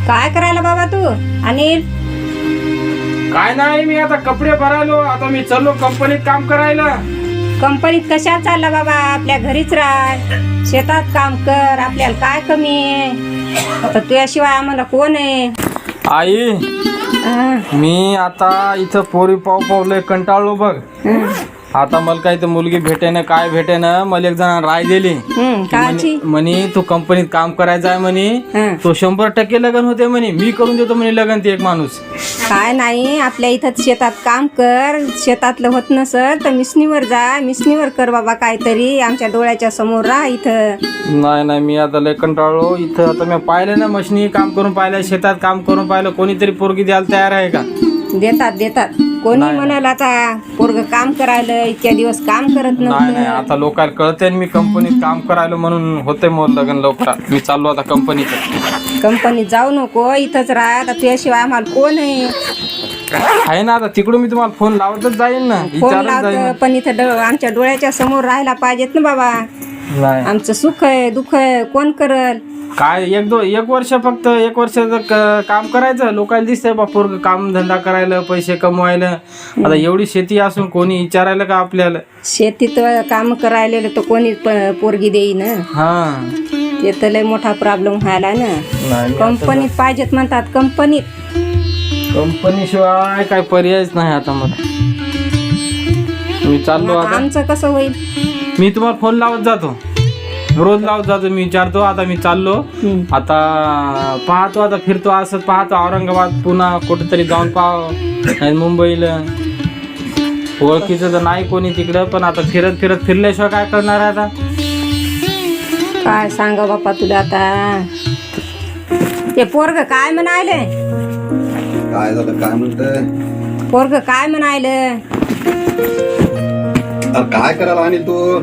काय करायला बाबा तू अनिल? काय नाही, मी आता कपडे भरायलो. आता मी चाललो कंपनीत काम करायला. कंपनीत कशाला चालला बाबा? आपल्या घरीच राह, शेतात काम कर. आपल्याला काय कमी आहे? आता तुझ्याशिवाय आम्हाला कोण आहे? आई, हं, मी आता इथं पोरी पाव लय कंटाळलो बघ. हं, आता मला काही तर मुलगी भेटेन काय भेटेन. मला एक जण राय दिली काची? म्हणे तू कंपनीत काम करायचं आहे म्हणे. हं. तो 100% लग्न होते म्हणे. मी करून देतो म्हणे लग्न. ते एक माणूस काय नाही, आपल्या इथं शेतात काम कर. शेतातलं होत नसत तर मिसनीवर जा, मिसनीवर कर बाबा काहीतरी. आमच्या डोळ्याच्या समोर राह इथं. नाही, मी आता लय कंटाळलो इथं. आता मी पाहिलं ना, मशनी काम करून पाहिलं, शेतात काम करून पाहिलं. कोणीतरी पोरगी द्यायला तयार आहे का? देतात कोणी नाही. म्हणाल आता पोरग काम करायला इतक्या दिवस काम करत नाही, नव्हतं. आता लोकांना कळते मी कंपनीत काम करायला म्हणून होते मोर लग्न लवकर. मी चाललो आता कंपनीत. कंपनीत जाऊ नको, इथंच राह. आता तुझ्याशिवाय आम्हाला कोण आहे? आहे ना, आता तिकडून मी तुम्हाला फोन लावतच जाईल ना, फोन विचारत जाईल लावतो, पण इथं आमच्या डोळ्याच्या समोर राहायला पाहिजेत ना बाबा. नाही आमचं सुख आहे दुःख आहे कोण करल? काय एक वर्ष फक्त 1 वर्ष काम करायचं. लोकांना दिसतंय बा पोरग काम धंदा करायला, पैसे कमवायला. आता एवढी शेती असून कोणी विचारायला का आपल्याला? शेतीत काम करायला तर कोणी पोरगी देईन. हा, ते तर लय मोठा प्रॉब्लेम व्हायला ना. नाही कंपनीत पाहिजेत म्हणतात. कंपनी शिवाय काय पर्यायच नाही आता मला. मी चाललो आता. आमचं कसं होईल? मी तुम्हाला फोन लावत जातो, रोज लावत जातो. मी विचारतो. आता मी चाललो. आता पाहतो, आता फिरतो, असं पाहतो औरंगाबाद पुन्हा कुठेतरी जाऊन पाहावं, नाही मुंबईला. ओळखीचं तर नाही कोणी तिकडं, पण आता फिरत फिरल्याशिवाय काय करणार आहे आता? काय सांगा बापा तुला आता. ते पोरग काय म्हणायले? काय झालं? काय म्हणतंय? पोरग काय म्हणायले? काय करायला आणि तू?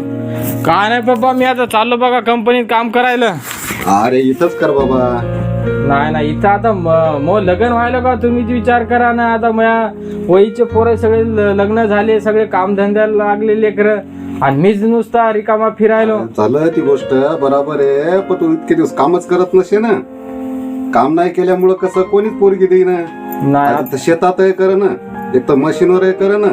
काय नाही बाबा, मी आता चाललो बघा कंपनीत काम करायला. अरे इथंच कर बाबा. नाही इथं आता मग लग्न व्हायला का? तुम्हीच विचार करा ना. आता माझ्या वयीचे पोरं सगळे लग्न झाले, सगळे कामधंद्याला लागले लेकरं, आणि मीच नुसता रिकामा फिरायलो. झालं ती गोष्ट बरोबर आहे, पण तू इतके दिवस कामच करत नसे ना. काम नाही केल्यामुळं कसं कोणीच पोरगी देईन. नाही आता शेतात आहे कर ना, एक तर मशीनवर आहे कर ना,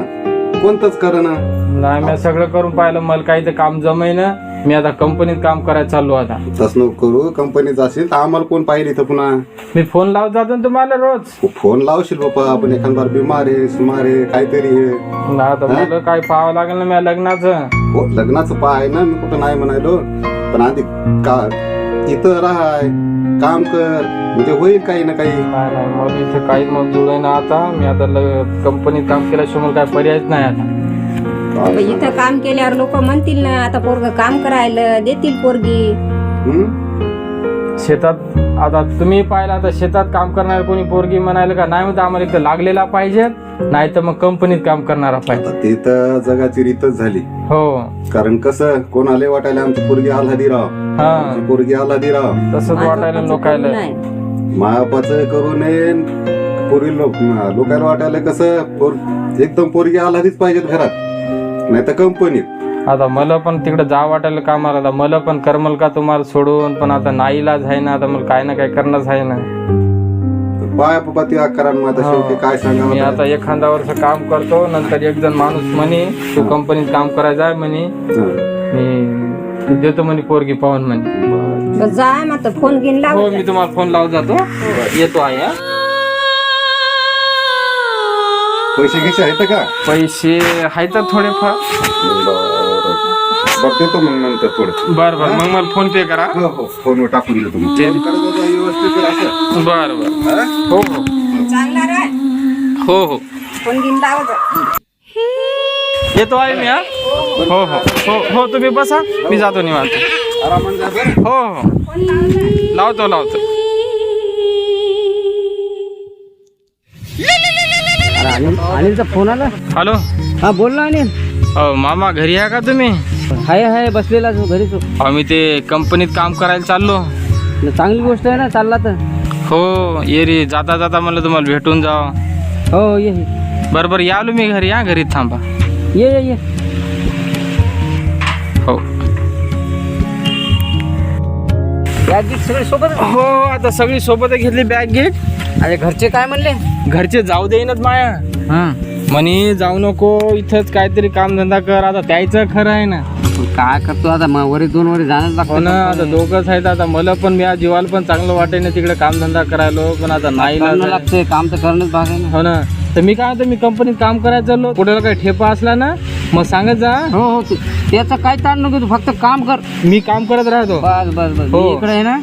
कोणतंच कर ना. नाही, मी सगळं करून पाहिलं, मला काही तर काम जमाय ना. मी आता कंपनीत काम करायला चाललो. आता तस नको करू. कंपनीत असेल तर आम्हाला कोण पाहिजे इथं पुन्हा? मी फोन लावत जातो ना तुम्हाला रोज. फोन लावशील बाबा, आपण एखादा बिमार आहे सुमार आहे काहीतरी आहे. ना आता मला काय पाहावं लागेल ना माझ्या लग्नाचं. हो, लग्नाचं पाय ना, मी कुठं नाही म्हणायलो, पण आधी का इथं राहाय, काम कर, म्हणजे होईल काही ना काही. नाही मग इथे काही मग जुळे ना. आता मी आता कंपनीत काम केल्याशिवाय मला काय पर्यायच नाही आता. इथं काम केल्यावर लोक म्हणतील ना आता पोरग काम करायला देतील पोरगी. शेतात आता तुम्ही पाहिलं, आता शेतात काम करणार कोणी पोरगी म्हणायला का नाही? म्हणते आम्हाला इथं लागलेला पाहिजे, नाही तर मग कंपनीत काम करणारा पाहिजे. ते तर जगाची रीतच झाली. हो, कारण कसं कोणाला वाटायला आमची पोरगी आल्हादी राव, हा, आमची पोरगी आल्हादी राव, तसंच वाटायला लोकायला. मायापाचं करू नये. पोरी लोकांना वाटायला कसं एकदम पोरगी आल्हादीच पाहिजेत घरात, नाही तर कंपनीत. आता मला पण तिकडे जा वाटायला कामाला. मला पण करमल का तुम्हाला सोडून? पण आता नाईलाज आहे ना. आता मला काय ना काय करणंच आहे ना. पाय पप्पा ती आकारान आता शेवटी काय मी सांगा. आता एखादा वर्ष काम करतो, नंतर एक जण माणूस म्हणे तू कंपनीत काम करायचं आहे म्हणे, मी देतो म्हणे पोरगी पाहून म्हणे. जाय मग फोन घेऊन हो, लाव. मी तुम्हाला फोन लावत जातो. येतो आहे. पैसे घ्यायचे आहेत का? पैसे आहेत थोडेफार. बरं देतो मग नंतर थोडं. बर मग मला फोन पे करा. हो, फोनवर टाकून दिलं तुम्ही. व्यवस्थित असं. बर हो चांगला राह. हो फोन घेऊन लाव. येतो आहे मी. हा हो तुम्ही बसा, मी जातो निवांत. आरामात जा बरं. हो लावतो. अनिलचा फोन आला. हॅलो, हा बोल ना अनिल. मामा घरी आहे का तुम्ही? हाय बसलेला घरीच. मी ते कंपनीत काम करायला चाललो. चांगली गोष्ट आहे ना, चालला तर. हो ये रे, जाता म्हणलं तुम्हाला भेटून जाव. हो ये बरोबर यालो मी घरी. या घरी थांबा. ये हो बॅग गीत सगळे सोबत हो आता सगळी सोबत घेतली बॅग घेत. अरे घरचे काय म्हणले? घरचे जाऊ देईनच माया, हा म्हणे जाऊ नको इथंच काहीतरी कामधंदा कर. आता त्याचं खरं आहे ना. काय करतो आता वरी 2 वरी जाणं हो ना, आता लागतं. दोघंच आहेत. आता मला पण मी जीवाला पण चांगलं वाटे ना तिकडे कामधंदा करायलो, पण आता नाही करणं लागत. लागते काम तर करणंच भाग आहे ना. हो ना, तर मी काय म्हणतो, मी कंपनीत काम करायला चाललो. कुठे काही ठेपा असला ना मग सांगत जा. हो हो त्याचं काय ताण नको, तू फक्त काम कर. मी काम करत राहतो. बस बस बस हो. मी इकडे आहे ना,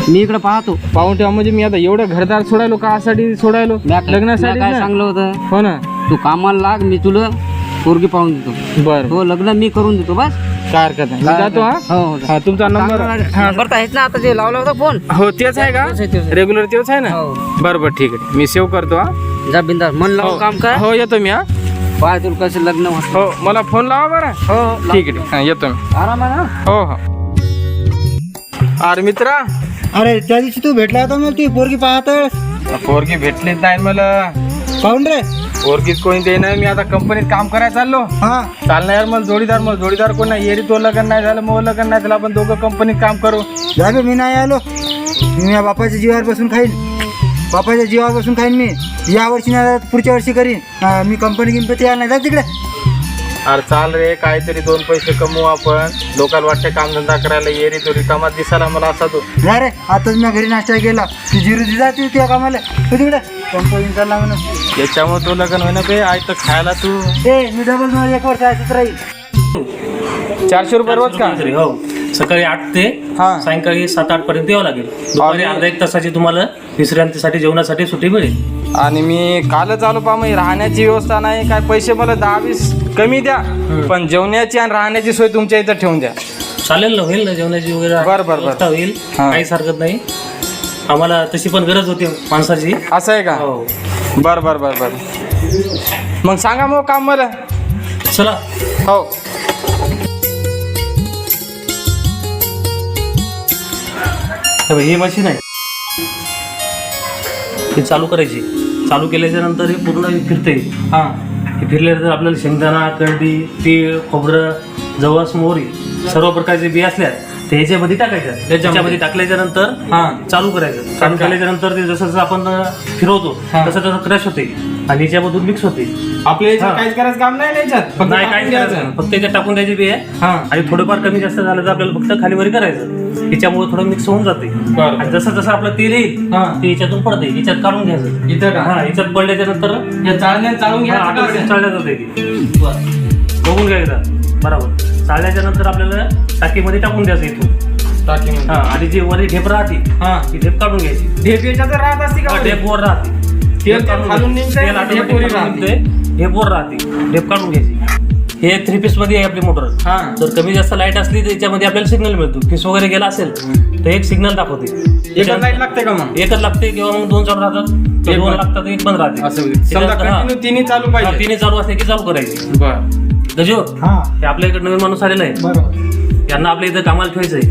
मी इकडे पाहतो. पाहून ठेवा. म्हणजे मी आता एवढं घरदार सोडायलो कासाठी सोडायलो, लग्नासाठी काय ना. सांगलं होतं, हो ना, तू कामाला लाग, मी तुला पोरगी पाहून देतो. बरं हो लग्न मी करून देतो बस. काय हरकत नाही, मी जातो. हा हो हो हा तुमचा नंबर. हा नंबर तर आहेच ना, आता जे लावला होता फोन. हो तेच आहे का? तेच आहे, तेच आहे. रेग्युलर तेच आहे ना. हो. बरं बरं ठीक आहे, मी सेव्ह करतो. हा जा बिंदास मन लावून काम कर. हो येतो मी. हा पाय तुला कसं लग्न होत. हो मला फोन लावा बरं. हो ठीक आहे हा येतो मी. आराम आहे ना. हो हो. अरे मित्रा, अरे त्या दिवशी तू भेटला होता मला, ती पोरगी पाहत पोरगी भेटलीच नाही मला. पाहून रे. पोरगीच कोणी दे नाही. मी आता कंपनीत काम करायला चाललो. हा चालणार यार, मला जोडीदार कोण नाही. येरी तो लग्न नाही झालं, मग लग्न नाही झालं, आपण दोघं कंपनीत काम करू. जागे मी नाही आलो, मी या बापाच्या जीवावर बसून खाईन. बापाच्या जीवावर बसून खाईन मी. या वर्षी नाही पुढच्या वर्षी करीन. मी कंपनी तयार नाही. जा तिकडे. अरे चाल रे, काहीतरी 2 पैसे कमवू आपण. लोकांना वाटतं कामधंदा करायला येरी तो रिकामात दिसायला मला असा तो. जा रे, आताच मी घरी नाश्ता केला. ती जिरू जाते त्या कामाला. तू तिकडे कंपनी चालला म्हणून. याच्यामुळे तो लग्न होईना बे. आई तर खायला तू ए मी डबल मला 1 वर्ष असंच राहील. 400 रुपये रोज का? हो सकाळी 8 ते हा. सायंकाळी 7-8 पर्यंत यावं लागेल. दुपारी अर्धा 1 तासाची तुम्हाला विश्रांतीसाठी जेवणासाठी सुट्टी मिळेल. आणि मी कालच आलो पहा. मग राहण्याची व्यवस्था नाही काय. पैसे मला 10-20 कमी द्या, पण जेवण्याची आणि राहण्याची सोय तुमच्या इथं ठेवून द्या. चालेल ना, होईल ना जेवणाची वगैरे बरं, बरं. व्यवस्था होईल. हा. काहीच हरकत नाही. आम्हाला तशी पण गरज होती माणसाची. असं आहे का? हो बर मग सांगा मग काम मला. चला. हो ही मशीन आहे, ही चालू करायची. चालू केल्याच्या नंतर हे पूर्ण फिरते. हां हे फिरल्यानंतर आपल्याला शेंगदाणा, करडी, तीळ, खोबरं, जवस, मोहरी सर्व प्रकारचे बी असल्या ते ह्याच्यामध्ये टाकायच्या. त्याच्यामध्ये टाकल्याच्या नंतर हां चालू करायचं. चालू केल्याच्या नंतर ते जसं जसं आपण फिरवतो हा. तसं तसं क्रश होते आणि याच्यामधून मिक्स होते. आपल्या याच्यात हां. काहीच करायचं काम नाही ना याच्यात. फक्त नाही टाकून काय द्यायचं. करायचं, फक्त याच्यात टाकून द्यायची बी आहे. हां आणि थोडंफार कमी जास्त झालं तर आपल्याला फक्त खाली वरी करायचं. याच्यामुळे थोडं मिक्स होऊन जाते. बरं. आणि जसं जसं आपलं तेल येईल हां. ते याच्यातून पडते. याच्यात काढून घ्यायचं. इथं का? हा याच्यात पडल्याच्या नंतर या चाळण्यात चाळून घ्या. ऑटोमॅटिक चालल्या जाते ती. बघून घ्या एकदा बरोबर. चालल्याच्या नंतर आपल्याला टाकीमध्ये टाकून द्यायचं इथून. टाकीमध्ये. हा आणि जी वरी ढेप राहते हां ती ढेप काढून घ्यायची. ढेप याच्यात राहत असते का? ढेप वर राहते. तेल खालून निघतंय, तेल ढेप वरी राहते. ढेप वर राहते. ढेप काढून घ्यायची. हे 3 पीस मध्ये आहे आपली मोटर. हां जर कमी जास्त लाईट असली तर याच्यामध्ये आपल्याला सिग्नल मिळतो. पीस वगैरे गेला असेल तर एक सिग्नल दाखवते. एकच लाईट लागते का मग? एकच लागते किंवा मग 2 चालू राहतात. ते एक 2 बंद. लागतात, एक बंद राहते. असं होईल. समजा त्याच्यानंतर हा. कंटिन्यू तिन्ही चालू हा, पाहिजे. तिन्ही चालू असले की चालू करायची. बर गजो हा हे आपल्या इकडे नवीन माणूस आलेला आहे. बरोबर. यांना आपल्या इथं कामाला ठेवायचं आहे.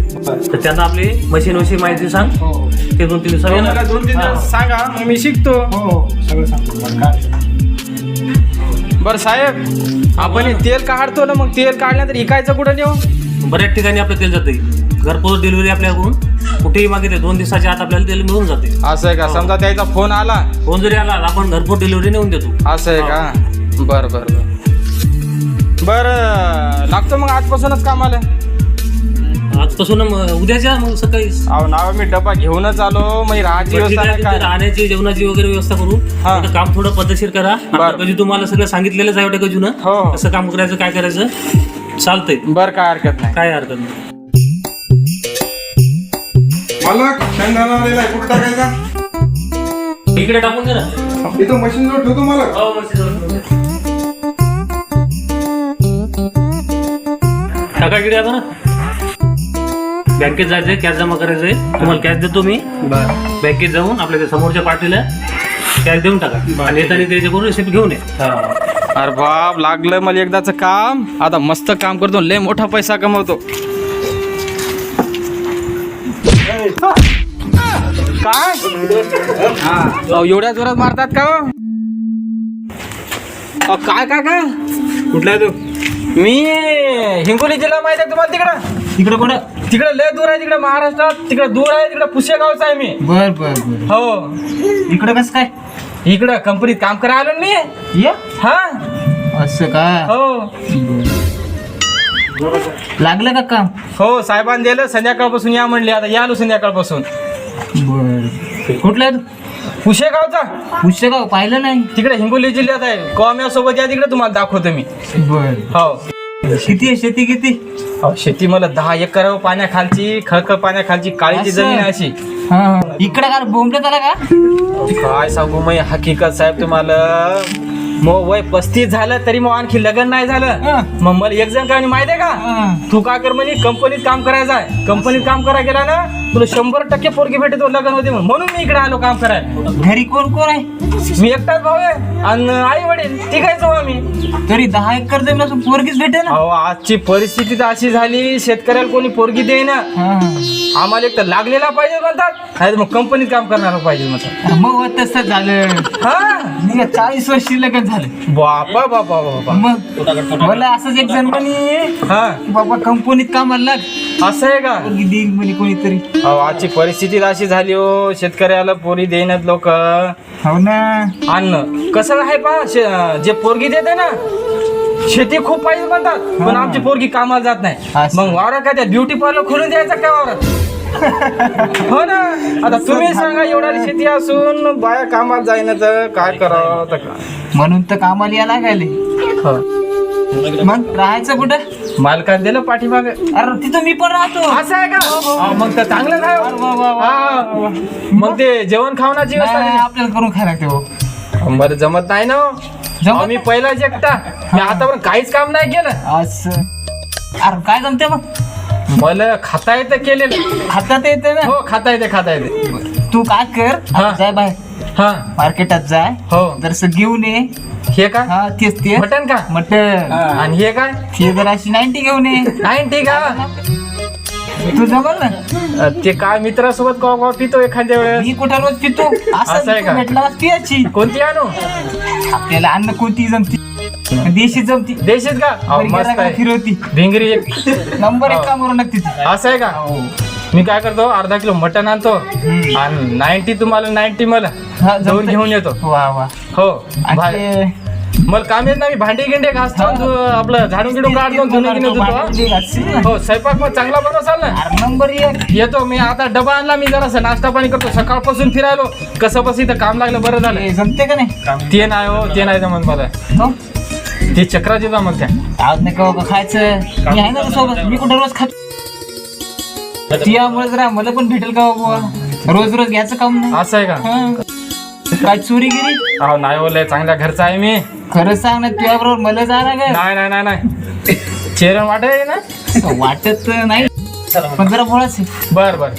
तर त्यांना आपली मशीन विषयी माहिती सांग. हो हो ते 2-3 दिवसात मला येणार. 2-3 हा. दिवस सांगा, मग मी शिकतो. हो सगळं सांगतो मला काय. बरं साहेब, आपण हे तेल काढतो ना, मग तेल काढल्यानंतर इकायचं कुठं नेऊ? बऱ्याच ठिकाणी आपलं तेल जाते. घरपोच डिलिव्हरी आपल्याकडून कुठेही मागितले 2 दिवसाच्या आत आपल्याला तेल मिळून जाते. असं आहे का? समजा त्याचा फोन आला. फोन जरी आला आपण घरपोच डिलिव्हरी नेऊन देतो. असं आहे का? बरं लागतो मग आजपासूनच कामाला. आजपासून उद्याच्या मग सकाळी अहो नाव मी डबा घेऊनच आलो. मग राहायची व्यवस्था नाही काय? राहण्याची जेवणाची वगैरे व्यवस्था करू. हा. फक्त काम थोडं पद्धतशीर करा. बरं. कधी तुम्हाला सगळं सांगितलेलंच आहे वाटतं गजून. हो हो. कसं काम करायचं काय करायचं चालतंय. बरं काय हरकत नाही. काय हरकत नाही. मालक शेंगदाणा आलेला आहे, कुठं टाकायचा? इकडे टाकून दे ना. इथं मशीन जवळ ठेवतो मालक. हो, मस्त. टाका इकडे आता ना. बँकेत जायचंय, कॅश जमा करायचंय. तुम्हाला कॅश देतो मी. बँकेत जाऊन आपल्या त्या समोरच्या पार्टीला कॅश देऊन टाका आणि येताना त्याच्याकडून रिसिप्ट घेऊन ये. अरे बाप, लागलं मला एकदाचं काम. आता मस्त काम करतो, लय मोठा पैसा कमवतो. काय अहो, एवढ्या जोरात मारतात का हो? काय काय काय कुठला आहे तू? मी हिंगोली जिल्हा माहिती आहे तुम्हाला तिकडं? तिकडे कुठं? तिकडे लय दूर आहे, तिकडे महाराष्ट्रात तिकडे दूर आहे, तिकडे पुशेगावचा आहे मी. बर बर बर. हो इकडं कसं काय? इकडं कंपनीत काम करायला आलो ना मी. ये हा असं का? हो लागलं का काम? हो साहेबांनी दिलं, संध्याकाळपासून या म्हणले. आता या आलो संध्याकाळपासून. बर. कुठला आहे तू? पुशेगावचा. पुष्यगाव पाहिलं नाही. तिकडे हिंगोली जिल्ह्यात आहे. कॉम्यासोबत या, तिकडे तुम्हाला दाखवतो मी. बर. हो किती आहे शेती किती? अहो, शेती मला 10 एकर पाण्याखालची, खळखळ पाण्याखालची काळीची असं? जमीन आहे अशी. हा इकडे का बोंबलत आला का? काय सांगू मी हकीकत साहेब तुम्हाला. मग वय 35 झालं तरी मग आणखी लग्न नाही झालं. हा. मग मला एक जण काय माहिती आहे का, हा. तू काय कर म्हणे कंपनीत काम करायचं आहे. कंपनीत काम करायला गेला ना तुला 100% पोरगी भेटतो लग्न होते म्हणून मी इकडे आलो काम करायला. घरी कोण कोण आहे? मी एकटाच भाऊ आहे आणि आई वडील तिघाच जाऊ आम्ही. तरी 10 एकर जमीन असून पोरगीच भेटे ना. अहो आजची परिस्थिती तर अशी झाली, शेतकऱ्याला कोणी पोरगी देईना. आम्हाला एक तर लागलेला पाहिजे म्हणतात, नाही तर मग कंपनीत काम करणार पाहिजे म्हणतात. मग तसं झालं. हा निघा 40 वर्ष लग्न झालं. बापा बापा बापा. मग मला असंच एक जण म्हणे हा बाबा कंपनीत कामाला लाग, असं आहे का. पोरगी देईल म्हणे कोणीतरी. अहो आजची परिस्थिती अशी झाली हो, शेतकऱ्याला पोरी देण्यात लोक. हो ना. अन्न कसं आहे पा जे पोरगी देते ना शेती खूप पाहिजे म्हणतात, पण आमची पोरगी कामाला जात नाही. असं. मग वावरात काय त्या ब्युटी पार्लर खोलून द्यायचं काय वावरात. हो ना. आता तुम्ही सांगा एवढी शेती असून बाया कामाला जाईना तर काय करावं तर काय. म्हणून तर कामाला या लागायले. मग राहायचं कुठं? मालकाने दिलं पाठीमागे. अरे तिथं मी पण राहतो. असं आहे का. मग तर चांगलं वा, वा, वा, वा. आहे. मग ते जेवण खावण्याची व्यवस्था नाही, कशी? आपल्याला करून खायला लागते हो. बरं जमत नाही ना हो. जमत मी पहिलाच एकटा, मी आतापर्यंत काहीच काम नाही केलं. असं. अरे काय जमते मग? मला खाता येतं केलेलं. हातात येते ना. हो खाता येते. तू काय कर, हा. जाय बाय हा मार्केटात जाय, हो. जरसं घेऊन ये. हे काय हा तेच ते मटन का. मटन. आणि हे काय ते जराशी 90 घेऊन ये. नाही ठीक आहे. तू जमल ना. ते काय मित्रासोबत कॉ पितो एखाद्या वेळेस. मी कुठं रोज पितो. असं आहे असं का? भेटला पियाची. कोणती आणू. आपल्याला अन्न कोणती जमती? देशी जमती. देशीत का. अहो, मस्त आहे. फिरवती. भिंगरी एक नंबर एक हो. कामावर लागते ती. असं आहे का. मी काय करतो अर्धा किलो मटन आणतो आणि 90 तुम्हाला 90 मला हा, जाऊन जमतंय. घेऊन येतो. वा वा. हो आणि भाई. ते- मला काम येत नाही. मी भांडे गिंडे घासतो, आपलं झाडून गिडून काढतो, धुणं गिणं धुतो. हो स्वयंपाक मग चांगला बनवसाल ना. अरे नंबर एक. येतो मी. आता डबा आणला मी, जरासा नाश्ता पाणी करतो. सकाळपासून फिरायलो कसं बस इथं काम लागलं बरं झालं. हे जमते का नाही? ते नाही हो, ते नाही जमत मला. हो? ते चक्राची जमत त्या. आज नाही का खायचं. मी आहे ना तू सोबत. मी कुठं रोज खातो. त्यामुळे जरा मला पण भेटेल का बाबा. रोज रोज घ्यायचं काम नाही. असं आहे का. हा. काय चोरीगिरी? अहो नाही बोलले, चांगल्या घरचा आहे मी. खरं सांग ना, तुझ्या बरोबर मला जा ना काय नाही नाही नाही नाही चेहरा वाटत आहे ना. वाटत नाही, पण जरा बोळाच आहे. बर बर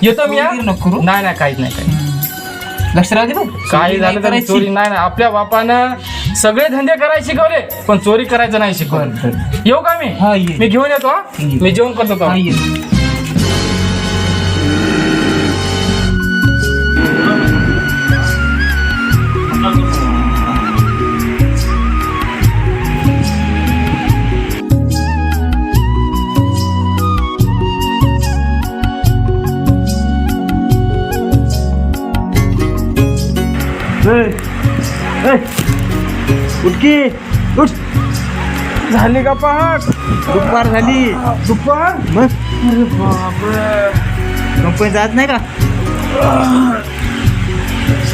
येतो मी. चोरीगिरी नको करू. नाही नाही काहीच नाही काही. लक्ष राहू दे बघ. काही चोरी झालं नाही तरी करायची. चोरी नाही. आपल्या बापानं सगळे धंदे करायला शिकवले, पण चोरी करायचं नाही शिकवलं. येऊ का मी. हा, ये. मी घेऊन येतो. हा? ये. मी जेवण करतो. हा, ये. उठकी उठ. झाली का पहाट. दुपार झाली. दुपार. मग कंपनी जात नाही का?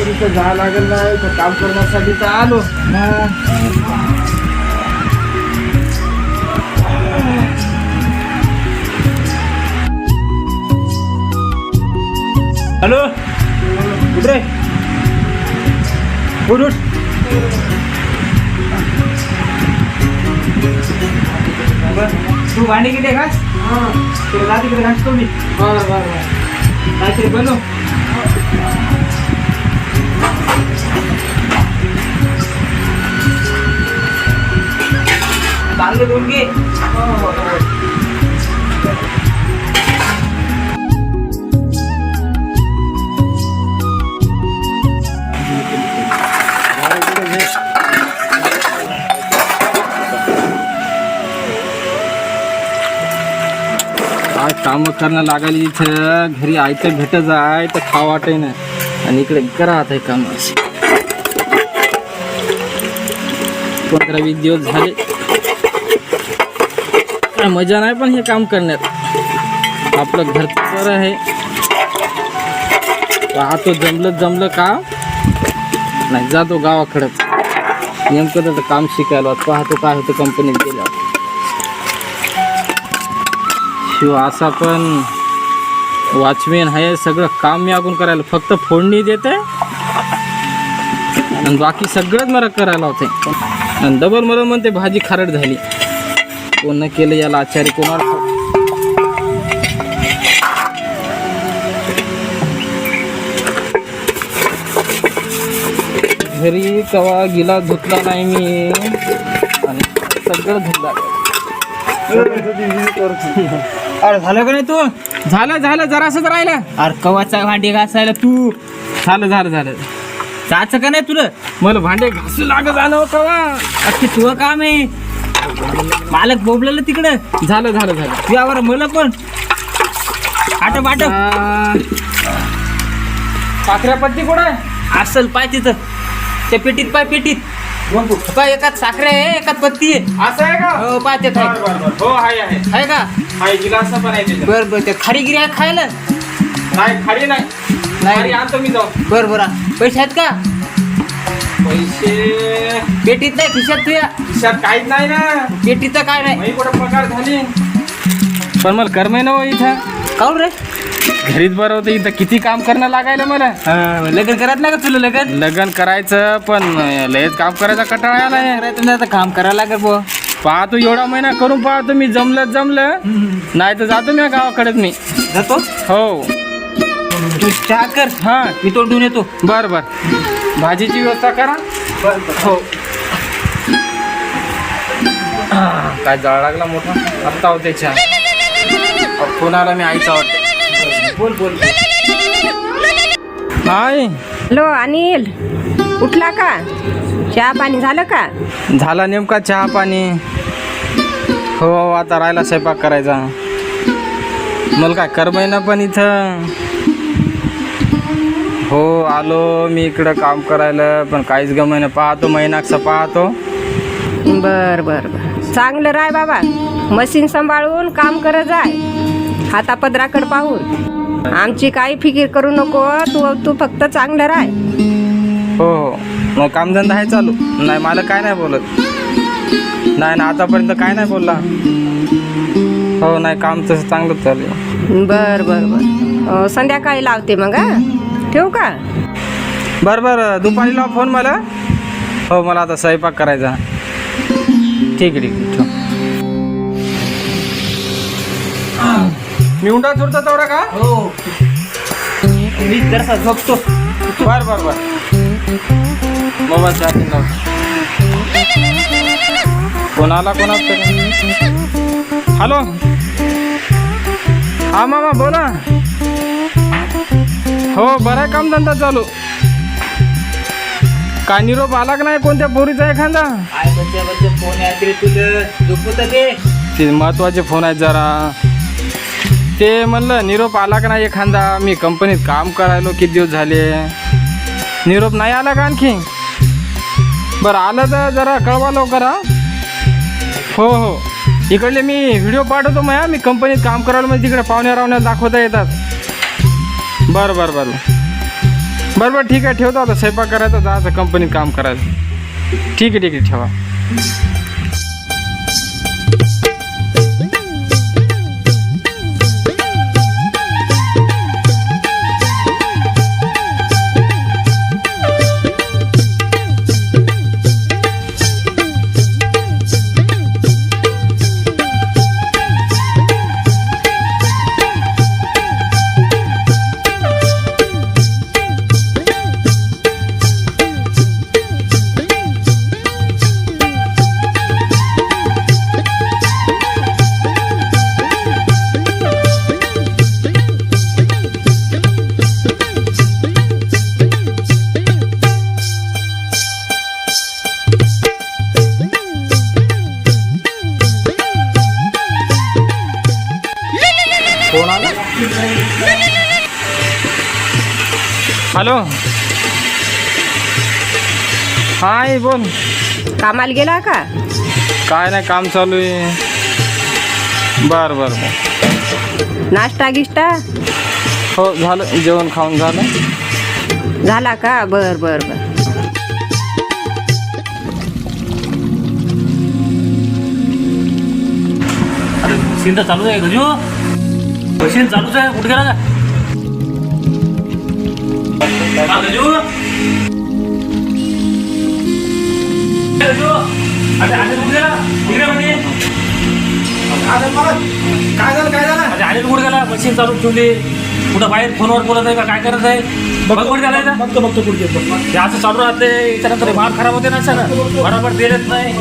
इथं जायला लागेल नाही तर काम करण्यासाठी तर आलो. हॅलो उठ रे. उठ उठ. तू भांडी किती घास. तुला तिकडे घासतो मी. काहीतरी बनव. चांगलं धुवून घे. कामं करणं लागली इथं घरी आयतं भेट जाय तर खावा वाटाय ना आणि इकडे करा आता हे काम 15-20 दिवस झाले काय मजा नाही पण हे काम करण्यात आपलं घरचं बरं आहे पाहतो जमलं का नाही जातो गावाकडं नेमकं तर काम शिकायला पाहतो काय होतं कंपनीत गेल्यावर शिव असा पण वॉचमॅन आहे सगळं काम मी आगून करायला फक्त फोडणी देते आणि बाकी सगळंच मला करायला होते आणि डबल मला म्हणते भाजी खारट झाली कोण न केलं याला आचार्य कोणाला घरी कवा गिलास धुतला नाही मी आणि सगळं धुतला अरे झालं का नाही तू झालं जरासंच राहिलं अरे कवाचा भांडी घासायला तू झालं जायचं का नाही तुला मला भांडे घासू लागत झालं कवा अख्खी तुझं काम आहे मालक बोबलेलं तिकडं झालं तुझ्यावर मला पण आटप साखऱ्या पत्ती कुठं आहे असल पाय तिथं त्या पेटीत काय एकात साखरे आहे एकात पत्ती आहे असं आहे का हो पाय ते बरं. हो आहे आहे का गिलास पण आहे त्याच्यात. बर ते खारीगिरी आहे खायला नाही खाली नाही नाही आणतो मी जाऊ बर पैसे आहेत का पैसे पेटीत नाही खिशात तुझ्या खिशात काहीच नाही ना पेटीत तर काय नाही मी कुठं पगार झाली पण मला करमय ना हो इथं काऊन रे घरीच बरं होतं इथं किती काम करणं लागायला मला लग्न करत नाही का तुला लग्न करायचं पण लयच काम करायचा कंटाळा आलाय करायचं आता काम करायला लागेल बुवा पाहतो एवढा महिना करून पाहतो मी जमलं नाही तर जातो मी गावाकडेच मी जातो हो तू चहा कर हा मी तोडून येतो बर भाजीची व्यवस्था करा हो काय जाळ लागला मोठा आत्ता होते चहा फोन आला मी आईचा वाटतं बोल नाही हॅलो अनिल उठला का चहा पाणी झालं का झाला नेमका चहा पाणी हो आता राहिला स्वयंपाक करायचा मला काय करमय ना पण इथं हो आलो मी इकडं काम करायला पण काहीच गमय ना पाहतो महिनाकसा पाहतो बर चांगलं राय बाबा मशीन सांभाळून काम करत जाय हातापदराकडे पाहून आमची काही फिकीर करू नको तू फक्त चांगलं राय हो मग कामधंदा आहे चालू नाही मला काय नाही बोलत नाही ना आतापर्यंत काय नाही बोलला हो नाही काम तसं चांगलंच चालू आहे. बर संध्याकाळी लावते मग हा ठेवू का बरं दुपारी लाव फोन मला हो मला आता स्वयंपाक करायचा ठीक आहे ठेव मी उंडा चुरता तेवढा का हो मी जरासा झोपतो बर मोबाईल चार्जिंग लाव कोणाला हॅलो हा मामा बोला हो बरं आहे कामधंदा चालू काय निरोप आला का नाही कोणत्या पोरीचा एखादा फोन आहे तुला झोपत ते महत्वाचे फोन आहेत जरा ते म्हणलं निरोप आला का नाही एखादा मी कंपनीत काम करायलो किती दिवस झाले निरोप नाही आला का आणखी बरं आलं तर जरा कळवा लवकर हा हो इकडले मी व्हिडिओ पाठवतो मग मी कंपनीत काम करायला म्हणजे तिकडे पाहुण्या दाखवता येतात बरं ठीक आहे ठेवतो आता स्वयंपाक करायचा जायचं कंपनीत काम करायचं ठीक आहे ठेवा हॅलो, हा आई बोल. कामाला गेला का? काय नाही, काम चालू आहे. बर बर बर. नाश्ता गिष्टा हो झालं, जेवण खाऊन झालं. झाला का? बर बर बर. अरे मशीन तर चालूच आहे गजू, मशीन चालूच आहे. कुठे गेला का गजू? गजू, अरे कुठे गेला? इकडे म्हणजे काय झालं काय झालं? अरे कुठे गेला? मशीन चालू ठेवली. कुठं बाहेर फोनवर बोलत आहे का काय करत आहे? बघ कुठे गेलाय का? बघतो पुढे हे असं चालू राहते, याच्यानंतर माल खराब होते ना सर, बरोबर देत नाही.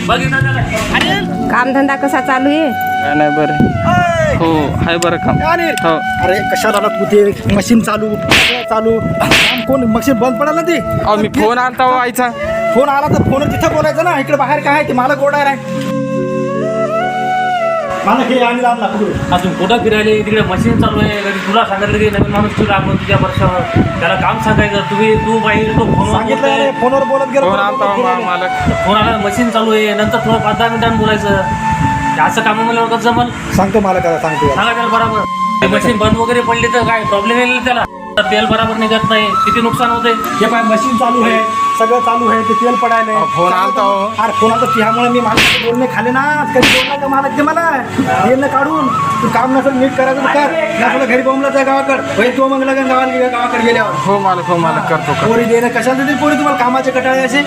बघ इथं त्याला. अरे कामधंदा कसा चालू आहे? काय नाही बरं. हो आहे बरं काम. हो. अरे कशाला आला तू? ते मशीन चालू काम कोण? मशीन बंद पडाल ना ते. अहो मी फोन आलता हो आईचा. फोन आला तर फोन तिथं बोलायचं ना. इकडे बाहेर काय आहे ते मला गोडार आहे. मला हे आणि लागला पुढे. अजून कुठं फिरायले? तिकडे मशीन चालू आहे. कधी तुला सांगितलं की नवीन माणूस तुला आपण तुझ्या वर्षावर त्याला काम सांगायचं. तू बाई तो सांगितलं रे, फोन फोनवर बोलत गेलो. फोन आलता हो मालक. फोन आला, मशीन चालू आहे. नंतर थोडं 5-10 मिनिटांनी बोलायचं. हे असं काम मला कसं जमल? सांगतो मला काय सांगतो. सांगा त्याला बरोबर. ते मशीन बंद वगैरे पडली तर काय प्रॉब्लेम येईल त्याला? तर तेल बरोबर निघत नाही, किती नुकसान होते. हे पाय मशीन चालू आहे, सगळं चालू आहे, ते तेल पडायला. फोन आलता हो. अरे फोन आलता त्यामुळे मी मालकाचे बोलणे खाले ना. कधी बोलला का मालक ते मला तेल न काढून तू काम नसेल नीट करायचं तर कर. नसलं घरी बोंबलाच आहे गावाकडे. होईल तो मग लगन गावाकडे गेल्यावर. हो मालक, हो मालक, करतो. पोरी देणं कशाला देते पोरी तुम्हाला? कामाचे कटाळे असे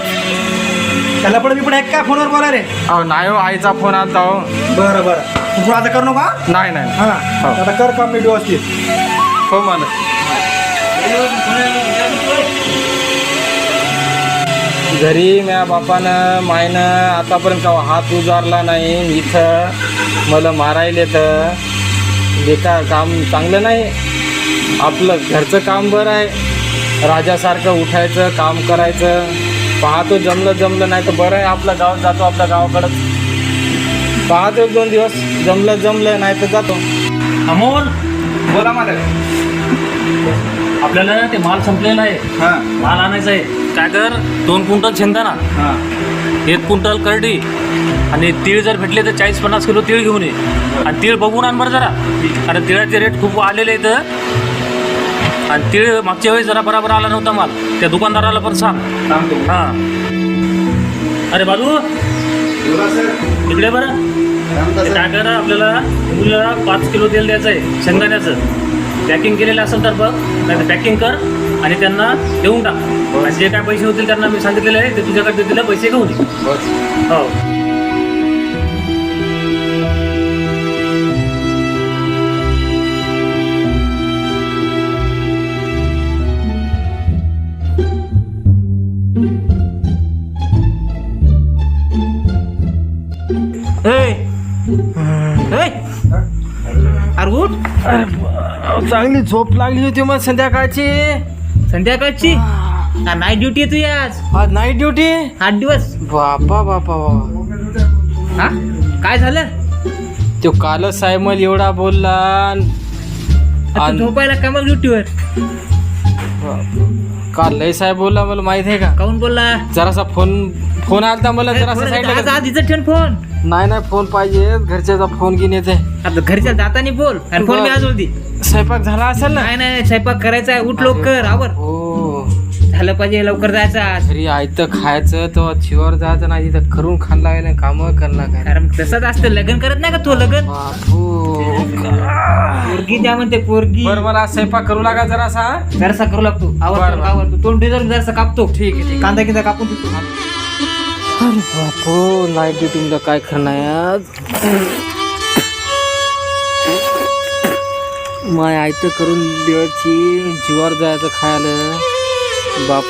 त्याला पण मी पण एक काय फोनवर बोला रे. अहो नाही हो, आईचा फोन आलता हो. बरं बरं, तू पण आता कर नको. नाही नाही. हां आता कर काम नीट व्यवस्थित. हो मालक. घरी म्या बापानं मायनं आतापर्यंत हात उजारला नाही. इथं मला मारायले तर बेकार काम चांगलं नाही. आपलं घरचं काम बरं आहे. राजासारखं उठायचं, काम करायचं. पाहतो जमलं नाही तर बरं आहे. आपलं गावात जातो, आपल्या गावाकडंच पाहतो 1-2 दिवस. जमलं नाही तर जातो. अमोल, बोला मालक. आपल्याला ते माल संपलेला आहे. हां माल आणायचा आहे. काय कर, 2 क्विंटल शेंगदाणा, हां 1 क्विंटल करडी आणि तीळ जर भेटले तर 40-50 किलो तीळ घेऊन ये. आणि तीळ बघून आण बरं जरा, कारण तिळाचे रेट खूप आलेले आहेत. आणि तीळ मागच्या वेळेस जरा बराबर आला नव्हता माल. त्या दुकानदाराला पण सांग. हां अरे बाजू इकडे बरं. ते काय कर, आपल्याला मुलाला 5 किलो तेल द्यायचं आहे शेंगदाण्याचं. पॅकिंग केलेलं असेल तर बघ, नाही तर पॅकिंग कर आणि त्यांना देऊन टाक. आणि जे काय पैसे होतील त्यांना मी सांगितलेले आहे ते तुझ्याकडे देतील, पैसे घेऊन ये. हो. अरे उठ. चांगली झोप लागली होती मग संध्याकाळची. संध्याकाळची नाईट ड्युटी आहे तुझी आज. आज नाईट ड्युटी. 8 दिवस. बापा बापा. हा काय झालं? तो कालच साहेब मला एवढा बोलला. आता झोपायला का मग ड्युटीवर? काल लय साहेब बोलला, मला माहित आहे का? काऊन बोलला? जरासा फोन आलता मला, जरासा साईडला. आज इथं ठेव फोन. नाही फोन पाहिजे, घरच्याचा फोन घेऊन येते. आता घरच्या जातानी बोल आणि फोन मी आज होती. स्वयंपाक झाला असेल ना? नाही स्वयंपाक करायचा आहे. उठ लवकर, आवर. हो झालं पाहिजे, लवकर जायचं आज. घरी आयतं खायचं तर चिवर जायचं नाही, तिथं करून खायला लागेल, काम करणार काय. अरे मग तसंच असतं. लग्न करत नाही का तू? लग्न पोरगी द्या म्हणते, पोरगी. बरं मला स्वयंपाक करू लागा जरासा. जरासा करू लागतो. आवडतो तोंड जरासा कापतो. ठीक आहे. कांदा किंदा कापून देतो. अरे बापो, नाईट ड्युटीला काय करणार आज? माय आयतं करून देवाची जीवावर जायचं खायला. बाप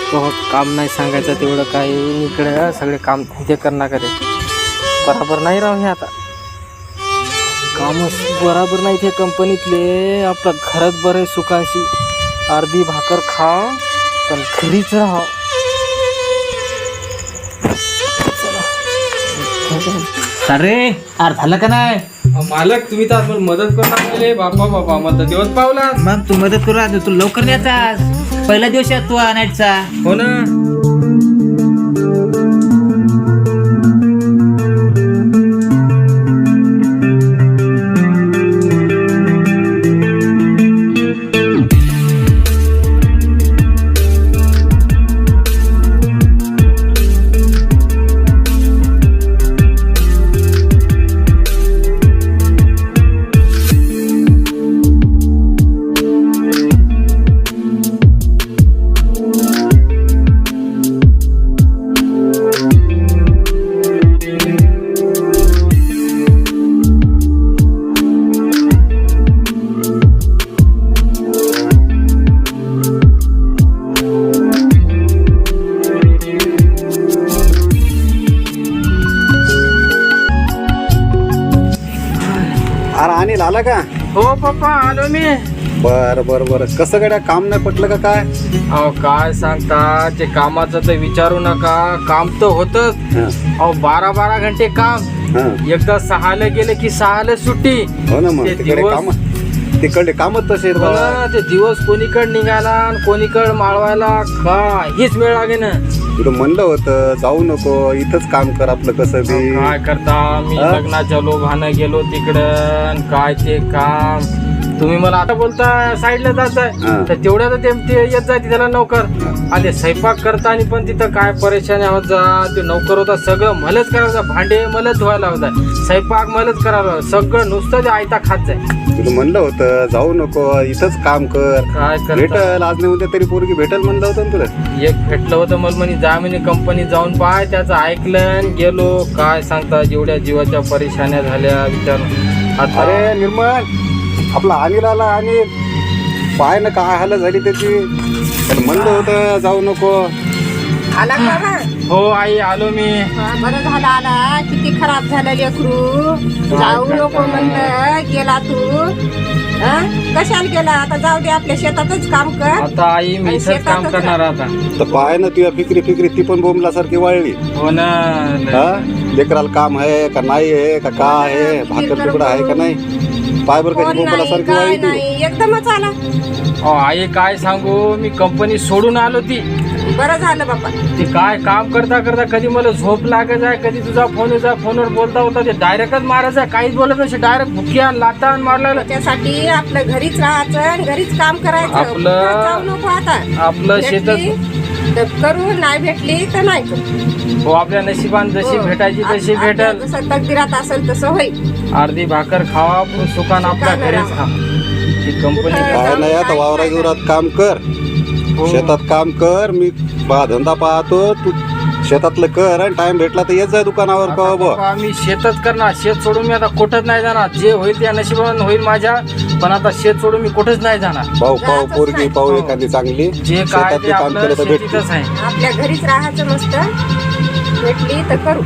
काम नाही सांगायचं तेवढं काय. इकडे सगळे काम ते करणार का रे? बराबर नाही राव हे आता. कामच बराबर नाही ते कंपनीतले. आपलं घरात बरं सुखाशी अर्धी भाकर खा पण घरीच राहा. अरे अरे झालं का नाही? मालक तुम्ही तर मला मदत करणार. बापा मला दिवस पावला. मग तू मदत करू. तू लवकर न्यायचा आज. पहिला दिवस आहे तू नाईटचा. हो ना. अरे अनिल आला का? हो पप्पा आलो मी. बर बर बर कसं गड्या काम नाही पटलं का काय? अहो काय सांगता, ते कामाचं तर विचारू नका. काम तर होतच. हा, अहो 12-12 घंटे काम. हा. एकदा 6ला गेले की 6ला सुट्टी. हो ना, मग ते तिकडे दिवस- काम तिकडे कामच तसे आहेत हो बाबा. ना, ते दिवस कोणीकडे निघाला आणि कोणीकडे माळवायला काहीच वेळ लागे ना. तुला म्हणलं होतं जाऊ नको, इथंच काम कर आपलं कसं बी. काय करता, मी हा? लग्नाच्या लोभानं गेलो तिकडं आणि काय ते काम. तुम्ही मला आता बोलता साईडला जाताय, हा. तर तेवढ्यात ते येत जाते त्याला नोकर. आणि ते स्वयंपाक करताना पण तिथं काय परेशानी होत जा. ते नोकर होता सगळं मलाच करायचं, भांडे मलाच धुवायला होता, स्वयंपाक मलाच करायला, सगळं नुसतं ते आयता खात जाय. तुला म्हणलं होतं जाऊ नको, इथंच काम कर. काय करता, भेटल आज नाही उद्या तरी पोरगी भेटल म्हणलं होतं ना तुला. एक भेटलं होतं मला म्हणे जा म्हणे कंपनीत जाऊन पाय. त्याचं ऐकलं आणि गेलो. काय सांगता, जेवढ्या जीवाच्या परेशान्या झाल्या विचार. आता अरे निर्मल, आपला अनिल आला. आणि पाय ना काय हालत झाली त्याची. त्याला म्हणलं होतं जाऊ नको. आला का बाबा? हो आई आलो मी. हा, बरं झालं आला. किती खराब झालं लेकरू. जाऊ नको म्हणलं, गेला तू. हा? कशाला गेला? आता जाऊ दे, आपल्या शेतातच काम कर. आता आई मी इथंच काम करणार आता. तर पाय ना तुझ्या फिक्री फिक्री ती पण बोंबलासारखी वाळली. हो ना. हा, लेकराला काम आहे का नाही आहे का काय आहे, भाकर तुकडा आहे का नाही. पाय बर कशी कोण नाही, बोंबलासारखी काय वाळली ती. नाही, एकदमच आला. अहो, आई काय सांगू, मी कंपनी सोडून आलो ती. बरं झालं बाबा. ते काय काम करता करता कधी मला झोप लागत आहे, कधी तुझा फोन येत आहे, फोनवर बोलता होता ते डायरेक्टच मारायचं, काहीच बोलत नसे, डायरेक्ट भुकिया लाता मारला. त्यासाठी आपलं घरीच राहायचं आणि घरीच काम करायचं. आपलं- कुठं जाऊ नको आता. आपलं शेतात भेटली तर करू, नाही भेटली तर नाही करू. हो, आपल्या नशिबान जशी हो. भेटायची तशी आपल्या भेटल. जसं तकदीरात असेल तसं होईल. अर्धी भाकर खावा पण सुखान आपल्या सुखानं घरीच खा. ती कंपनी काय नाही आता वावरा गिवरात काम कर, हो. शेतात काम कर. मी धंदा पाहतो, तू शेतातलं कर आणि टाइम भेटला तर येत जाय दुकानावर का बाबा. आता मी शेतच करणार. शेत सोडून मी आता कुठंच नाही जाणार. जे होईल त्या नशिबानं होईल माझ्या, पण आता शेत सोडून मी कुठंच नाही जाणार. पाहू पाहू पोरगी पाहू एखादी चांगली. जे काय शेतातले ते काम आपलं केलं तर भेटते. शेतीतच आहे. आपल्या घरीच राहायचं मस्त. भेटली तर करू.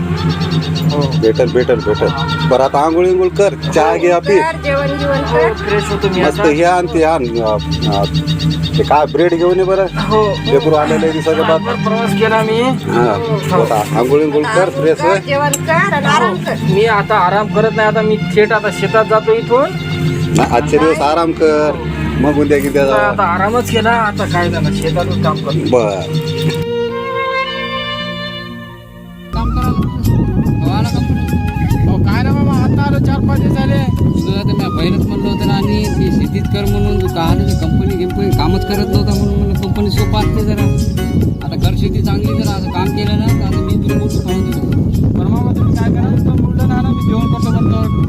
हो. भेटल भेटल भेटल. बरं आता आंघोळ इंगोळ कर, चहा घे आपली कर, जेवण जीवन हो, कर. फ्रेश होतो मी मस्त. आता. हे आण ते आण. ते काय ब्रेड घेऊन ये बरं. हो. लेकरू आलेलं आहे दिवसाच्या बाद. रातभर प्रवास केला मी. हा, आता आंघोळ इंगोळ कर, फ्रेश कर, जेवण कर आणि आराम कर. मी आता आराम करत नाही. आता मी थेट आता शेतात जातो इथून. ना आजचे दिवस आराम कर, मग उद्या किती आता आरामच केला. आता काय झालं, शेतातच काम करतो. बर. काय ना बाबा, आता आलो 4-5 दिवस झाले. पहिलंच म्हणलं होतं ना, आणि ती शेतीच कर म्हणून कंपनी कामच करत नव्हता म्हणून म्हणलं कंपनी सोपं असते जरा. आता कर शेती चांगली, जरा असं काम केलं ना तर आता मी तुला मोठं खाऊन दिलं. बरं मामा, तुम्ही काय करायचं मुलगा ना, मी जेवण करतो म्हणतो.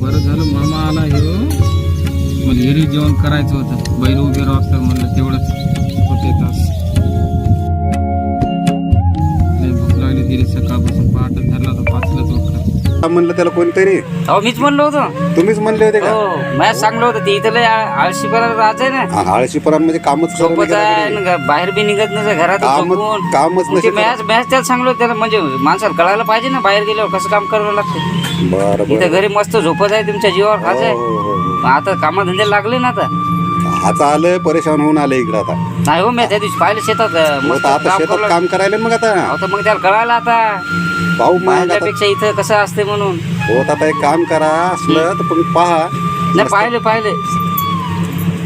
बरं झालं मामा आला. हे मला घरी जेवण करायचं होतं. बैल उभे राहतात म्हणलं, तेवढंच होते तास. लय भूक लागली तरी सकाळपासून पहाटे धरला तर 5ला तो म्हणलं त्याला कोणतरी. अहो मीच म्हणलो होतो. तुम्हीच म्हणले होते का? हो, मॅच चांगलं होतं. ते इथं लय आळशीपणा राहते ना. आळशीपणा म्हणजे कामच करत सोबत आहे नाही. आणि बाहेर बी निघत नसे, घरात कामच- कामच नसे करत. मॅच त्याला चांगलं होतं. त्याला म्हणजे माणसाला कळायला पाहिजे ना, बाहेर गेल्यावर कसं काम करावं लागतं. बरं इथं बरं. घरी मस्त झोपत आहे, तुमच्या जीवावर खायचं आहे. हो, हो, हो. आता कामाधंदे लागले ना आता. आता आलं परेशान होऊन आलं इकडं आता. नाही हो मी त्या दिवशी पाहिलं शेतात हो, मस्त तर आता काम शेतात करू काम करायला मग आता अहो, तर मग त्याला कळालं आता पाहू मग आता. माझ्यापेक्षा इथं कसं असते म्हणून. हो तर आता एक काम करा असलं तर तुम्ही पहा. नाही पाहिलं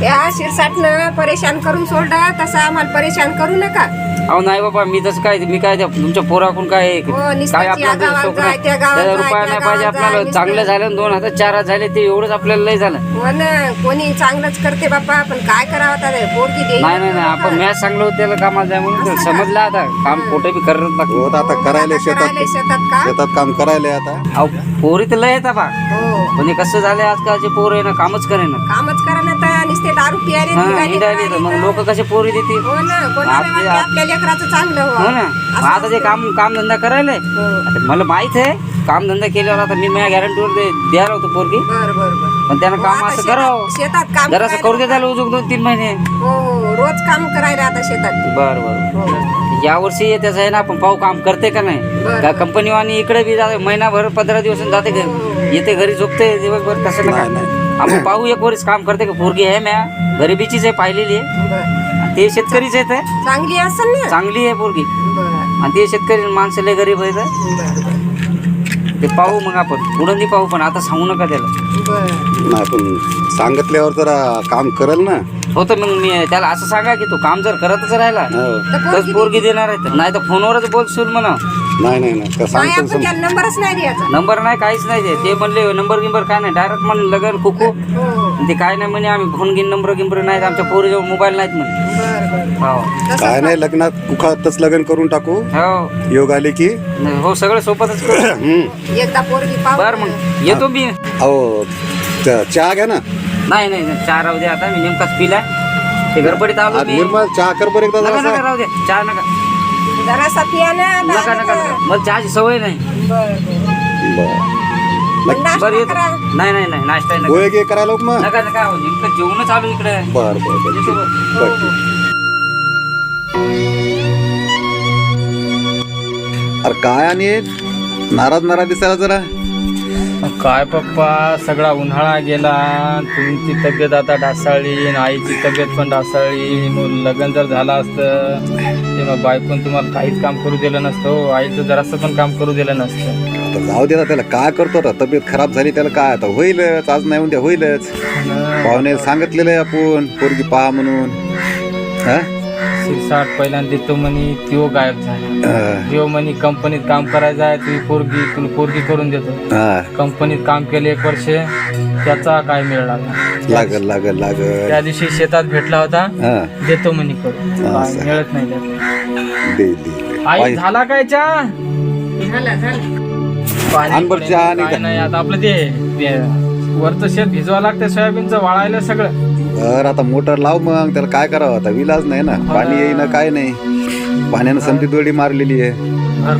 या शिरसाटनं परेशान करून सोडलं तसं आम्हाला परेशान करू नका. अहो नाही बाबा मी तसं काय मी काय त्या तुमच्या पोराकडून काय नुसतं काय या आपल्याला गावात स्वप्न- जाय, त्या गावात त्याचा जाय, रुपया त्या नाही पाहिजे गावात आपल्याला. जाय, चांगलं झालं 2,000-4,000 झाले ते एवढंच आपल्याला लय झालं. हो ना कोणी चांगलंच करते बाप्पा पण काय करावं आता रे, पोरगी दे. नाही आपण मॅच सांगलो होतं त्याला कामाला जाय म्हणून त्याला समजलं आता काम कुठे बी करत लागतं. हो तर आता करायला करायले शेतात का? शेतात काम करायला आता. अहो पोरी तर लय येतात बा हो पण हे कसं झालं आजकालचे पोर आहे ना कामच करे ना कामच करा ना तर नुसते दारू पियाले हिंडायले तर मग लोक कसे पोरी देतील. हो ना कोणाला आपले- वाटते आपल्या लेकराचं चांगलं हो हो ना मग आता ते कामधंदा करायला हो. आता मला माहित आहे कामधंदा केल्यावर आता मी माझ्या गॅरंटीवर द्यायला होतो पोरगी बर बर बर पण त्यानं हो, काम आता असं शेतात- करावं शेतात काम जरासं करायला करू दे त्याला उजूक 2-3 महिने. हो रोज काम करायला आता शेतात. बरं हो या वर्षी त्याचं आहे ना आपण पाहू काम करते का नाही बरं. का कंपनीवानी इकडे बी जाते महिनाभर 15 दिवस जाते घरी येते घरी झोपते दिवसभर तसं नाही, नका आपण पाहू एक वर्ष काम करते का पोरगी आहे म्या गरिबीचीच आहे पाहिलेली आहे बर ते शेतकरीच आहे ते. चांगली असेल ना. चांगली आहे पोरगी बर आणि ते शेतकरी माणसं लय गरीब आहे तर. बर बर ते पाहू मग आपण पुढं नाही पाहू पण आता सांगू नका त्याला. बर नाही पण सांगितल्यावर जरा काम करेल ना. हो तर मग मी त्याला असं सांगा की तू काम जर करतच राहिला हो. तर पोरगी देणार आहे नाही तर फोनवरच बोलशील म्हणा. नाही नाही नाही तर नाही सांगतो आपण त्याला नंबरच नाही द्यायचा. नंबर नाही काहीच नाही ते म्हणले नंबर गिंबर काय नाही डायरेक्ट म्हणलं लगन कुकू हो ते काय नाही म्हणे आम्ही फोन घेईन नंबर गिंबर नाहीत आमच्या पोरीजवळ मोबाईल नाहीत म्हणे. बर बर हो तसंच काय नाही लग्नात कुखातच लग्न करून टाकू. हो योग आले की हो सगळं सोबतच करू. एकदा पोरगी पाहू. बर मग येतो मी. अहो चहा घ्या ना. नाही 4 राहू द्या आता मी नेमकाच पिला ते गडबडीत आलो आज मी. निर्मल चहा कर बरं एकदा नका जरासा. राहू द्या चहा नका जरासा पिया ना नका मला चहाची सवय नाही. बर बरं. बरं येतो नाही नाश्ता नका गोळे गे करायला मग. नका हो, नेमकं जेवणच आलो इकडे. बर बर बर येतो ठीक. बरं. बर ठीक. अरे काय आणि नाराज दिसायला जरा. काय पप्पा सगळा उन्हाळा गेला तुमची तब्येत आता ढासाळली आणि आईची तब्येत पण ढासाळली मग लग्न जर झालं असतं तेव्हा बायकोन तुम्हाला काहीच काम करू दिलं नसतं हो. आईचं जरासं पण काम करू दिलं नसतं. आता जाऊ दे ना त्याला काय करतो आता तब्येत खराब झाली त्याला काय आता होईलच आज नाही उद्या होईलच. पाहुणे सांगितलेलं आहे आपण पोरगी पहा म्हणून. हा? 60 पहिल्यांदा देतो म्हणे त्यो गायब झाला. त्यो म्हणे कंपनीत काम करायचं आहे तुला पोरगी करून देतो. हा. कंपनीत काम केले 1 वर्ष त्याचा काय मिळ लागला. लागल त्या दिवशी शेतात भेटला होता हा. देतो म्हणे करून हा, काय मिळत नाही त्यात. दे. आई झाला काय चहा झालं पाणी आण बरं चहा आणि काय नाही आता आपलं ते वरचं शेत भिजवा लागतं सोयाबीनचं वाळायला सगळं. बर आता मोटर लाव मग त्याला काय करावं आता विलाज नाही ना. पाणी येईना काय नाही पाण्यानं संती दोडी मारलेली आहे.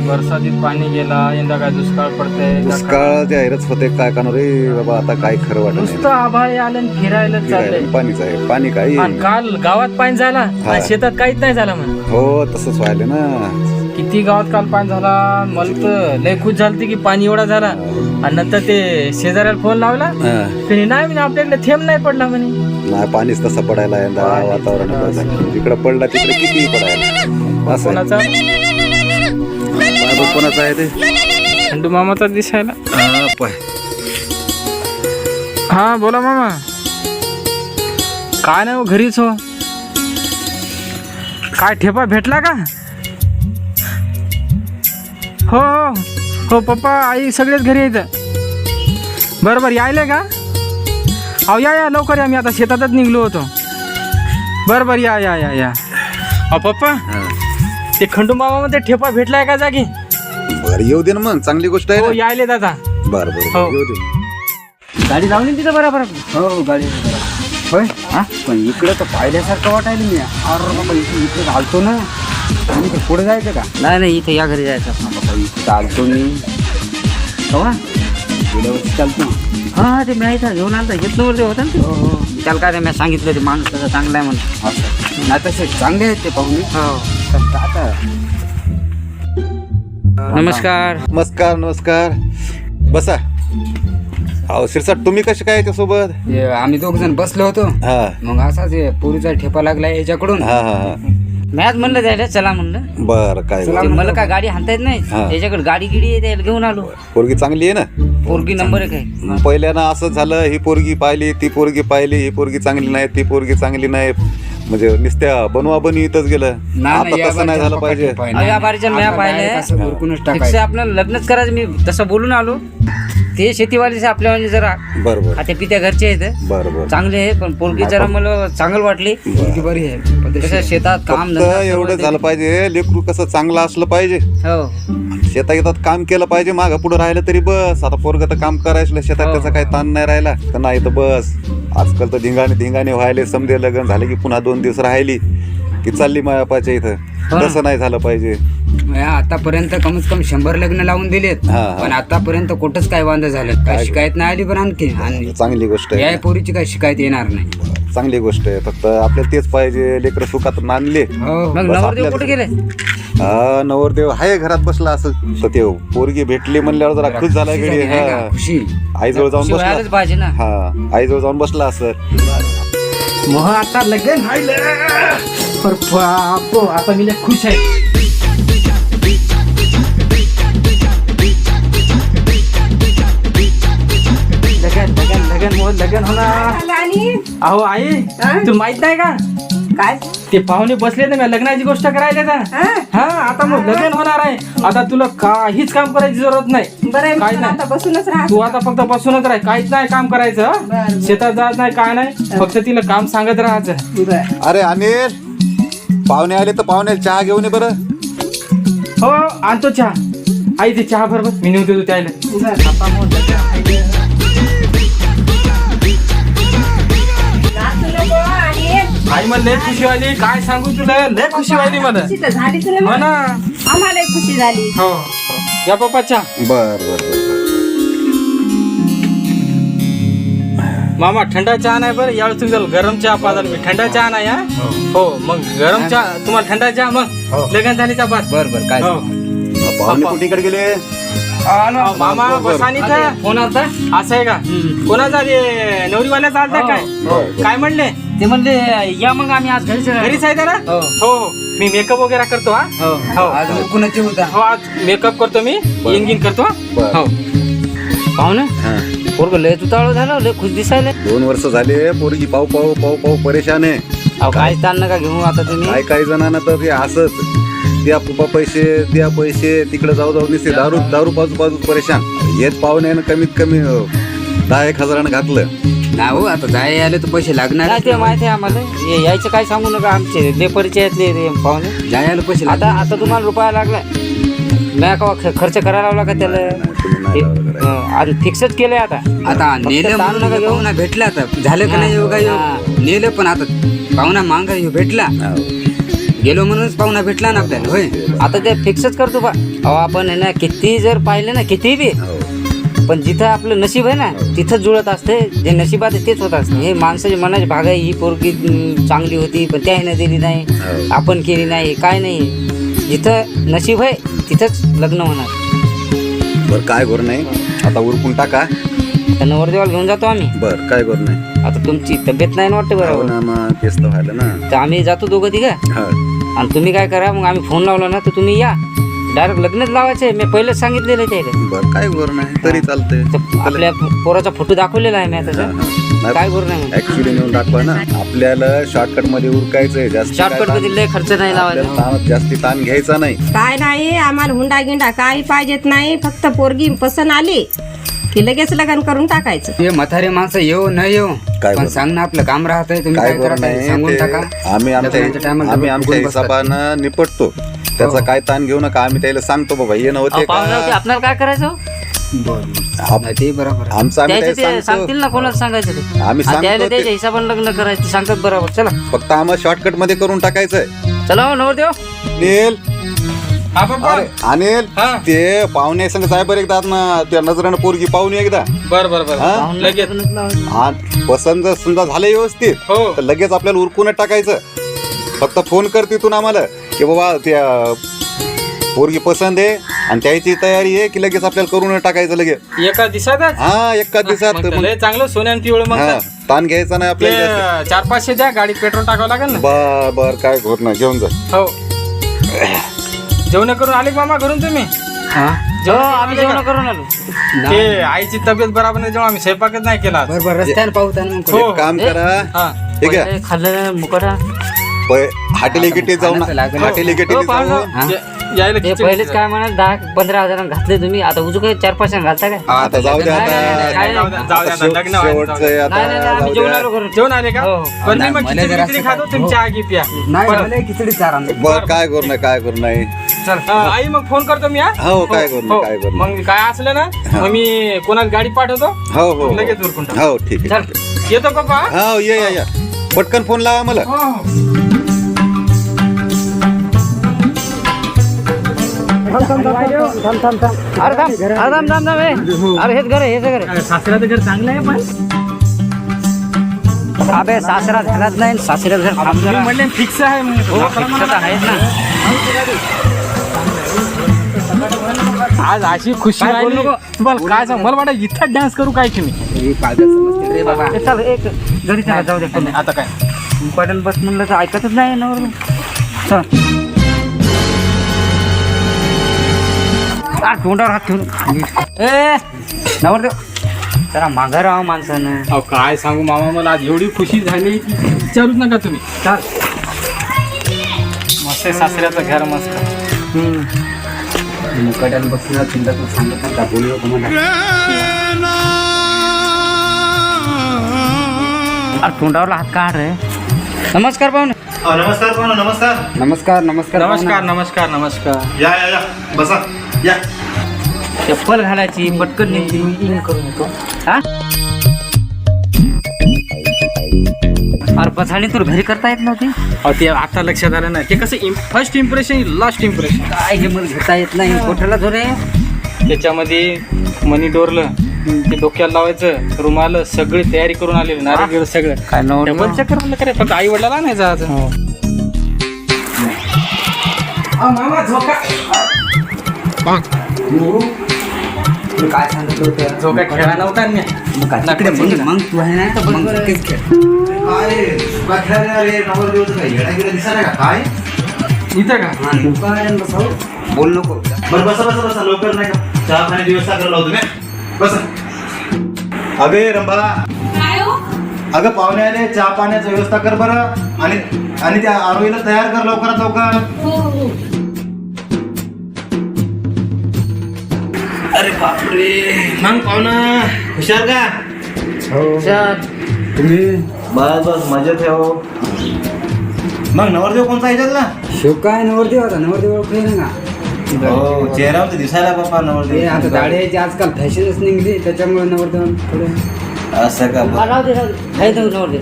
बरसातीत पाणी गेला यंदा काय दुष्काळ पडतंय दुष्काळ जाहीरच होते काय करणार रे बाबा आता काय खरं वाटत नुसतं आभाळ आलं आणि फिरायला चाललंय. नाही. पाणीच आहे पाणी काय आणि काल गावात पाणी झाला आणि शेतात काहीच नाही झालं म्हणे. हो तसंच व्हायला ना. किती गावात काल पाणी झाला मला तर लय खुश झालती की पाणी एवढा झाला आणि नंतर ते शेजाऱ्याला फोन लावला हा. त्याने नाही म्हणे आपल्याकडे थेंब नाही पडला म्हणे. नाही पाणीच तसं पडायला यंदा वातावरण जिकडे पडला तिकडे किती पडायला असं आहे. कोणाचा बाबा कोणाचं आहे ते. खंडू मामाचा दिसायला. हा, पाय. हा बोला मामा काय नाही हो, घरीच हो. काय ठेपा भेटला का? हो हो पप्पा आई सगळेच घरी येतं. बरोबर यायले का? अहो या लवकर या मी आता शेतातच निघलो होतो. बरोबर या अहो पप्पा ते खंडू मामामध्ये ठेपा भेटलाय का जागी? बरं येऊ दे ना मग चांगली गोष्ट आहे हो ना. यायले दादा. बरं हो. बरं येऊ दे. गाडी लावली तिथं बरोबर. हो गाडी होय हा पण इकडं तर पाहिल्यासारखं वाटायला मी. अरे बाबा इकडे घालतो ना आणि ते पुढे जायचं का? नाही इथे या घरी जायचं. बाबा इथं चालतो मी कवा गेल्या वर्षी चालतो. हा ते मी इथं घेऊन आलता येत होता ना ते. त्याला काय मी सांगितलं ते माणूस त्याचा चांगला आहे म्हणून. असं नाही तसे चांगले आहेत ते पाहुणे. हो आता नमस्कार. नमस्कार बसा. अहो शिरसाट तुम्ही कसे काय याच्यासोबत? हे आम्ही दोघ जण बसलो होतो. हा मग असाच हे पोरीचा ठेपा लागला याच्याकडून. हा हा हा मॅच म्हणलं त्याला चला म्हणलं. बर काय ते मला काय गाडी हाणता येत नाही. हा. त्याच्याकडे गाडी गिडी आहे, त्याला घेऊन आलो. पोरगी चांगली आहे ना? पोरगी नंबर एक आहे. पहिल्यानं असं झालं, ही पोरगी पाहिली, ती पोरगी पाहिली, ही पोरगी चांगली नाही, ती पोरगी चांगली नाही, म्हणजे नुसत्या बनवा बनवी इथंच गेलं. आता तसं नाही झालं पाहिजे. या बारीच्या म्या पाहिलं उरकूनच फिक्स टाकायचं. आपल्याला लग्नच करायचं. मी तसं बोलून आलो. ते शेतीवालीचे आपल्या म्हणजे जरा बरोबर आता पित्या घरचे आहेत, बरोबर. चांगले आहे. पण पोरगी जरा मला चांगलं वाटली. पोरगी बरी आहे. कसं शेतात काम फक्त एवढं झालं पाहिजे, लेकरू कसं चांगलं असलं पाहिजे, हो शेतात येतात काम केलं पाहिजे, मागं पुढे राहिलं तरी बस. आता पोरग तर काम करायचं शेतात, त्याचा काही ताण नाही राहिला तर नाही तर बस. आजकाल तर धिंगाणे व्हायले. समजे लग्न झाले की पुन्हा 2 दिवस राहिली की चालली मायापाच्या इथं. तसं नाही झालं पाहिजे. आतापर्यंत कमीत कमी 100 लग्न लावून दिलेत. हा. पण आतापर्यंत कुठंच काय वांद झालं, काय शिकायत नाही आली. पण आणखी आणि चांगली गोष्ट या आहे, पोरीची काय शिकायत येणार नाही. चांगली गोष्ट आहे. फक्त आपल्याला तेच पाहिजे, लेकरं सुखात आणले. हो मग बस नवरदेव आपल्याला- कुठे गेले? नवरदेव आहे घरात बसला असं. तर ते पोरगी भेटली म्हणल्यावर जरा खुश झाला खुशी गडी. झाली, नाही का? हा खुशी. आईजवळ जाऊन खुशी व्हायलाच बसला. पाहिजे ना. हा आईजवळ जाऊन बसला असं. मग आता लगेच आता मी लय खुश आहे. लगन होणार. अहो आई, तू माहित नाही का काय ते पाहुणे बसले ना, मी लग्नाची गोष्ट करायला ना. हा आता मग लग्न होणार आहे. आता तुला काहीच काम करायची जरूरत नाही. बरं काय नाही. आता बसूनच राहा. तू आता फक्त बसूनच राह, काहीच नाही काम करायचं. बरं. शेतात जात नाही, काय नाही, फक्त तिला काम सांगत राहायचं. बरं अरे अनिल, पाहुणे आले तर पाहुण्याला चहा घेऊन ये बरं. हो आणतो चहा. आई ते चहा बरोबर मी नेऊन देतो त्याला. नाचू नको आणि आई मला लय खुशी व्हायली, काय सांगू तुला, लय खुशी व्हायली मला. खुशी तर झालीच ना हो मग. ना. आम्हाला खुशी झाली. हो या पप्पा चहा. बर बर बर. मामा थंडा चहा नाही बरं, यावेळेस तुम्ही गरम चहा पाजाल. मी थंडा चहा नाही. हा हो मग गरम चहा तुम्हाला, थंडा चहा. मग लगन झाली चहा पाच. बरं काय हो पाहुणे कुठीकडे गेले? अहो, मामा बसानी का फोन आलता. असं आहे का? कोणाचा रे नवरीवाल्याचा आलता काय? काय म्हणले? ते म्हणले या मग आम्ही आज घरीच घरीच आहे ना. हो. हो मी मेकअप वगैरे करतो. हा हो हो आज उरकूनच होता. हो आज मेकअप करतो मी, इंगिन करतो. बरं. हो पाहू ना हा. पोरग लय तुताळ झालं, लय खुश दिसायला. 2 वर्ष झाले पोरगी पाहू पाहू पाहू पाहू परेशान आहे. अहो काय ताण नका घेऊ आता तुम्ही. काही जणांना तर ते असंच द्या पुपा पैसे, द्या पैसे, तिकडे जाऊ जाऊ निसते दारू दारू बाजू परेशान. येत पाहुण्यानं कमीत कमी 10-1 हजारानं घातलं. नाही हो, आता जाय आले तर पैसे लागणार. नाही ते माहिती आहे आम्हाला. यायचं काय सांगू नका, आमचे ले परिचयातले रे पाहुणे. जाय आलं पैसे आता तुम्हाला रुपया लागला, नाही का खर्च करायला लावला का त्याला? तुम्ही नाही लावलं करायचं. आणि फिक्सच केलंय आता. आता नेलं ताण नका घेऊ. पाहुणा भेटला. आता झालं का नाही योगा योग नेलं, पण आता पाहुणा मांगा भेटला. गेलो म्हणूनच पाहुणा भेटला ना आपल्याला. होय आता ते फिक्सच करतो बा. अहो आपण आहे ना, किती जर पाहिलं ना, किती बी, पण जिथं आपलं नशीब आहे ना तिथं जुळत असते. जे नशिबात आहे तेच होत असते. हे माणसाच्या मनाची भाग आहे. ही पोरगी चांगली होती पण त्याने दिली नाही, आपण केली नाही, काय नाही. जिथं नशीब आहे तिथंच लग्न होणार. बरं काय गोर नाही, आता उरकून टाका. तर नवरदेवाला घेऊन जातो आम्ही. बर काय गोर नाही. आता तुमची तब्येत नाही ना वाटतं हो बरोबर. ना, मग तेच तर व्हायला ना. तर आम्ही जातो दोघं तिघं. हा. आणि तुम्ही काय करा, मग आम्ही फोन लावला ना तर तुम्ही या. डायरेक्ट लग्नच लावायचं मी पहिलेच सांगितलेलं आहे त्याला. बर काय गोर नाही, तरी चालतंय. तर आपल्या पोराचा फोटो दाखवलेला आहे मी त्याचा. काय करू नाही ऍक्च्युली नेऊन दाखवा ना. आपल्याला शॉर्टकट मध्ये उरकायचंय. जास्त शॉर्टकट मध्ये लय खर्च नाही लावायचा. जास्ती ताण घ्यायचा नाही. काय नाही, आम्हाला हुंडा गिंडा काही पाहिजेत नाही. फक्त पोरगी पसंत आली की लगेच लग्न करून टाकायचं. ते म्हातारे माणसं येऊ न येऊ, काय पण बरं? सांग ना आपलं काम राहतंय. तुम्ही काय काय गोर करत आहे नाही सांगून ते टाका. आम्ही लग्नाच्या आमच्या टायमाला हिशोबानं निपटतो. त्याचा काय ताण घेऊ नका. आम्ही त्याला सांगतो बाबा हे नव्हते का. आपल्याला काय करायचं? ते बरोबर आहे. आमचं आम्ही त्याचे त्याला ते सांगतो. सांगतील ना कोणाला सांगायचं ते. आम्ही आणि सांगतो त्याला ते. त्याच्या हिशोबाने लग्न करायचं ते सांगतात बरोबर. चला फक्त आम्हाला शॉर्टकट मध्ये करून टाकायचंय. चला हो नवरदेव. अनिल, हा पप्पा. अरे अनिल, हा. ते पाहुणे संग साहेब एकदा ना त्या नजरेनं पोरगी पाहुणे एकदा. बर बर बर हा? लगेच. आणि पसंत जर समजा झालं व्यवस्थित हो. तर लगेच आपल्याला उरकूनच टाकायचं. फक्त फोन कर तिथून आम्हाला की बाबा त्या पोरगी पसंत आहे आणि त्याची तयारी आहे की लगेच आपल्याला करून टाकायचं लगेच. एका दिवसातच हा एका दिवसात मग तर लय चांगलं सोन्यान पिवळं मग हा ताण घ्यायचा नाही आपल्याला. 400-500 द्या, गाडीत पेट्रोल टाकावं लागेल ना. बर काय होत नाही, घेऊन जा. हो जेवण करून आले का मामा घरून तुम्ही? आम्ही जेवण करून आलो. ते आईची तब्येत बरोबर नाही, जेव्हा आम्ही स्वयंपाकच नाही केला. बरोबर रस्त्यावर पाहू त्यानं मग हो एक काम करा, हा. ठीक आहे, पहिले खाल्लं मुकडा हाटेली गिटी जाऊन हाटेली गिटी हो, जाऊन यायला ते पहिलेच काय म्हणा 10-15 हजार घातले तुम्ही, आता उजू काय 4-5 घालता काय? आता जाऊ द्या नाही, नाही, आता नाही, जाऊ द्या, जाऊ द्या, आता लग्न व्हायला जाऊ शेवटचं द्या. आहे नाही, नाही, आता आम्ही जाऊ जेवण द्या. आलो घरून. जेवण आले का? हो. पण मी मग मला खिचडी जरा बिचडी खातो, तुम्ही चहा घे प्या. नाही मला खिचडी चार आणले. बर काय करू नाही काय करू नाही. चल आई मग फोन करतो मी. हा हो काय करू नाही काय करू नाही. मग काय असलं ना मग मी कोणाला गाडी पाठवतो, हो हो लगेच उरकून टाक. हो ठीक आहे. चल येतो पप्पा. हो या पटकन फोन लावा मला. अरे थांब, अरे हेच घर आहे, हेच घर आहे. सासऱ्याचं घर चांगलं आहे पण अबे सासरा झालाच नाही, सासऱ्याचं घर थांब तुम्ही जरा. म्हणले फिक्स आहे. हो, fix तर आहेच ना. आज अशी खुशी काय बोलू राहिली. नको? तुम्हाला काय सांग, मला वाटतं इथं डान्स करू काय की मी. रे बाबा चल एक घरी चला, जाऊ दे. आता काय इम्पॉर्टंट बस म्हणलं तर ऐकतच नाही ना. चल तोंडावर हात ठेवून ए नवरदेव जरा माघार राहा माणसानं. अहो काय सांगू मामा, मला आज एवढी खुशी झाली की विचारूच नका तुम्ही. चल मस्त आहे सासऱ्याचं घर मस्त. मुकाट्याला बसला चिंता तू सांगत का बोलू नको म्हणा. अरे तोंडावरला हात काढ रे. नमस्कार पाहुणे. नमस्कार पाहुणा, नमस्कार. नमस्कार नमस्कार नमस्कार नमस्कार नमस्कार. या बसा या. चप्पल घालायची पटकन निघते. मी इन करून येतो. हा अरे पछाडी तुला घरी करता येत नव्हती. अहो ते आता लक्षात आलं ना, ते कसं फर्स्ट इम्प्रेशन लास्ट इम्प्रेशन. काय हे मला घेता येत नाही. कोठ्याला जोरे त्याच्यामध्ये मनी डोरलं, ते डोक्याला लावायचं, रुमाल सगळी तयारी करून आलेली, नारळ सगळं काय डबल चक्कर म्हणलं करे, फक्त आई वडिलाला नाही जायचं. मामा झोका काय सांगत होतं झोका खेळा नव्हता मी. मग तू आहे नाही तर बरोबर आहे. काय तुका खेळायला रे नवरदेवचं काय येणं दिसणार का काय? इथं का बोल नको. बरं बसा लवकर नाही का चहा पाण्याची व्यवस्था करायला लावतो मी. बसा. अबे रंबा, अगं पाहुणे आले, चहा पाण्याची व्यवस्था कर बरं. आणि त्या आरोहीला तयार कर लवकरात लवकर. अरे बापरे, मग पाहुणा हुशार का? तुम्ही बस मजेत आहे हो. मग नवरदेव कोणता याच्यातला? शिव काय नवरदेव आता नवरदेव ओळखले ना. हो चेहऱ्यावर दिसायला बाबा ते नवरदेव. आता दाढी आजकाल फॅशनच निघली त्याच्यामुळे नवरदेव थोडं असं का? राहू दे आहे तर नवरदेव.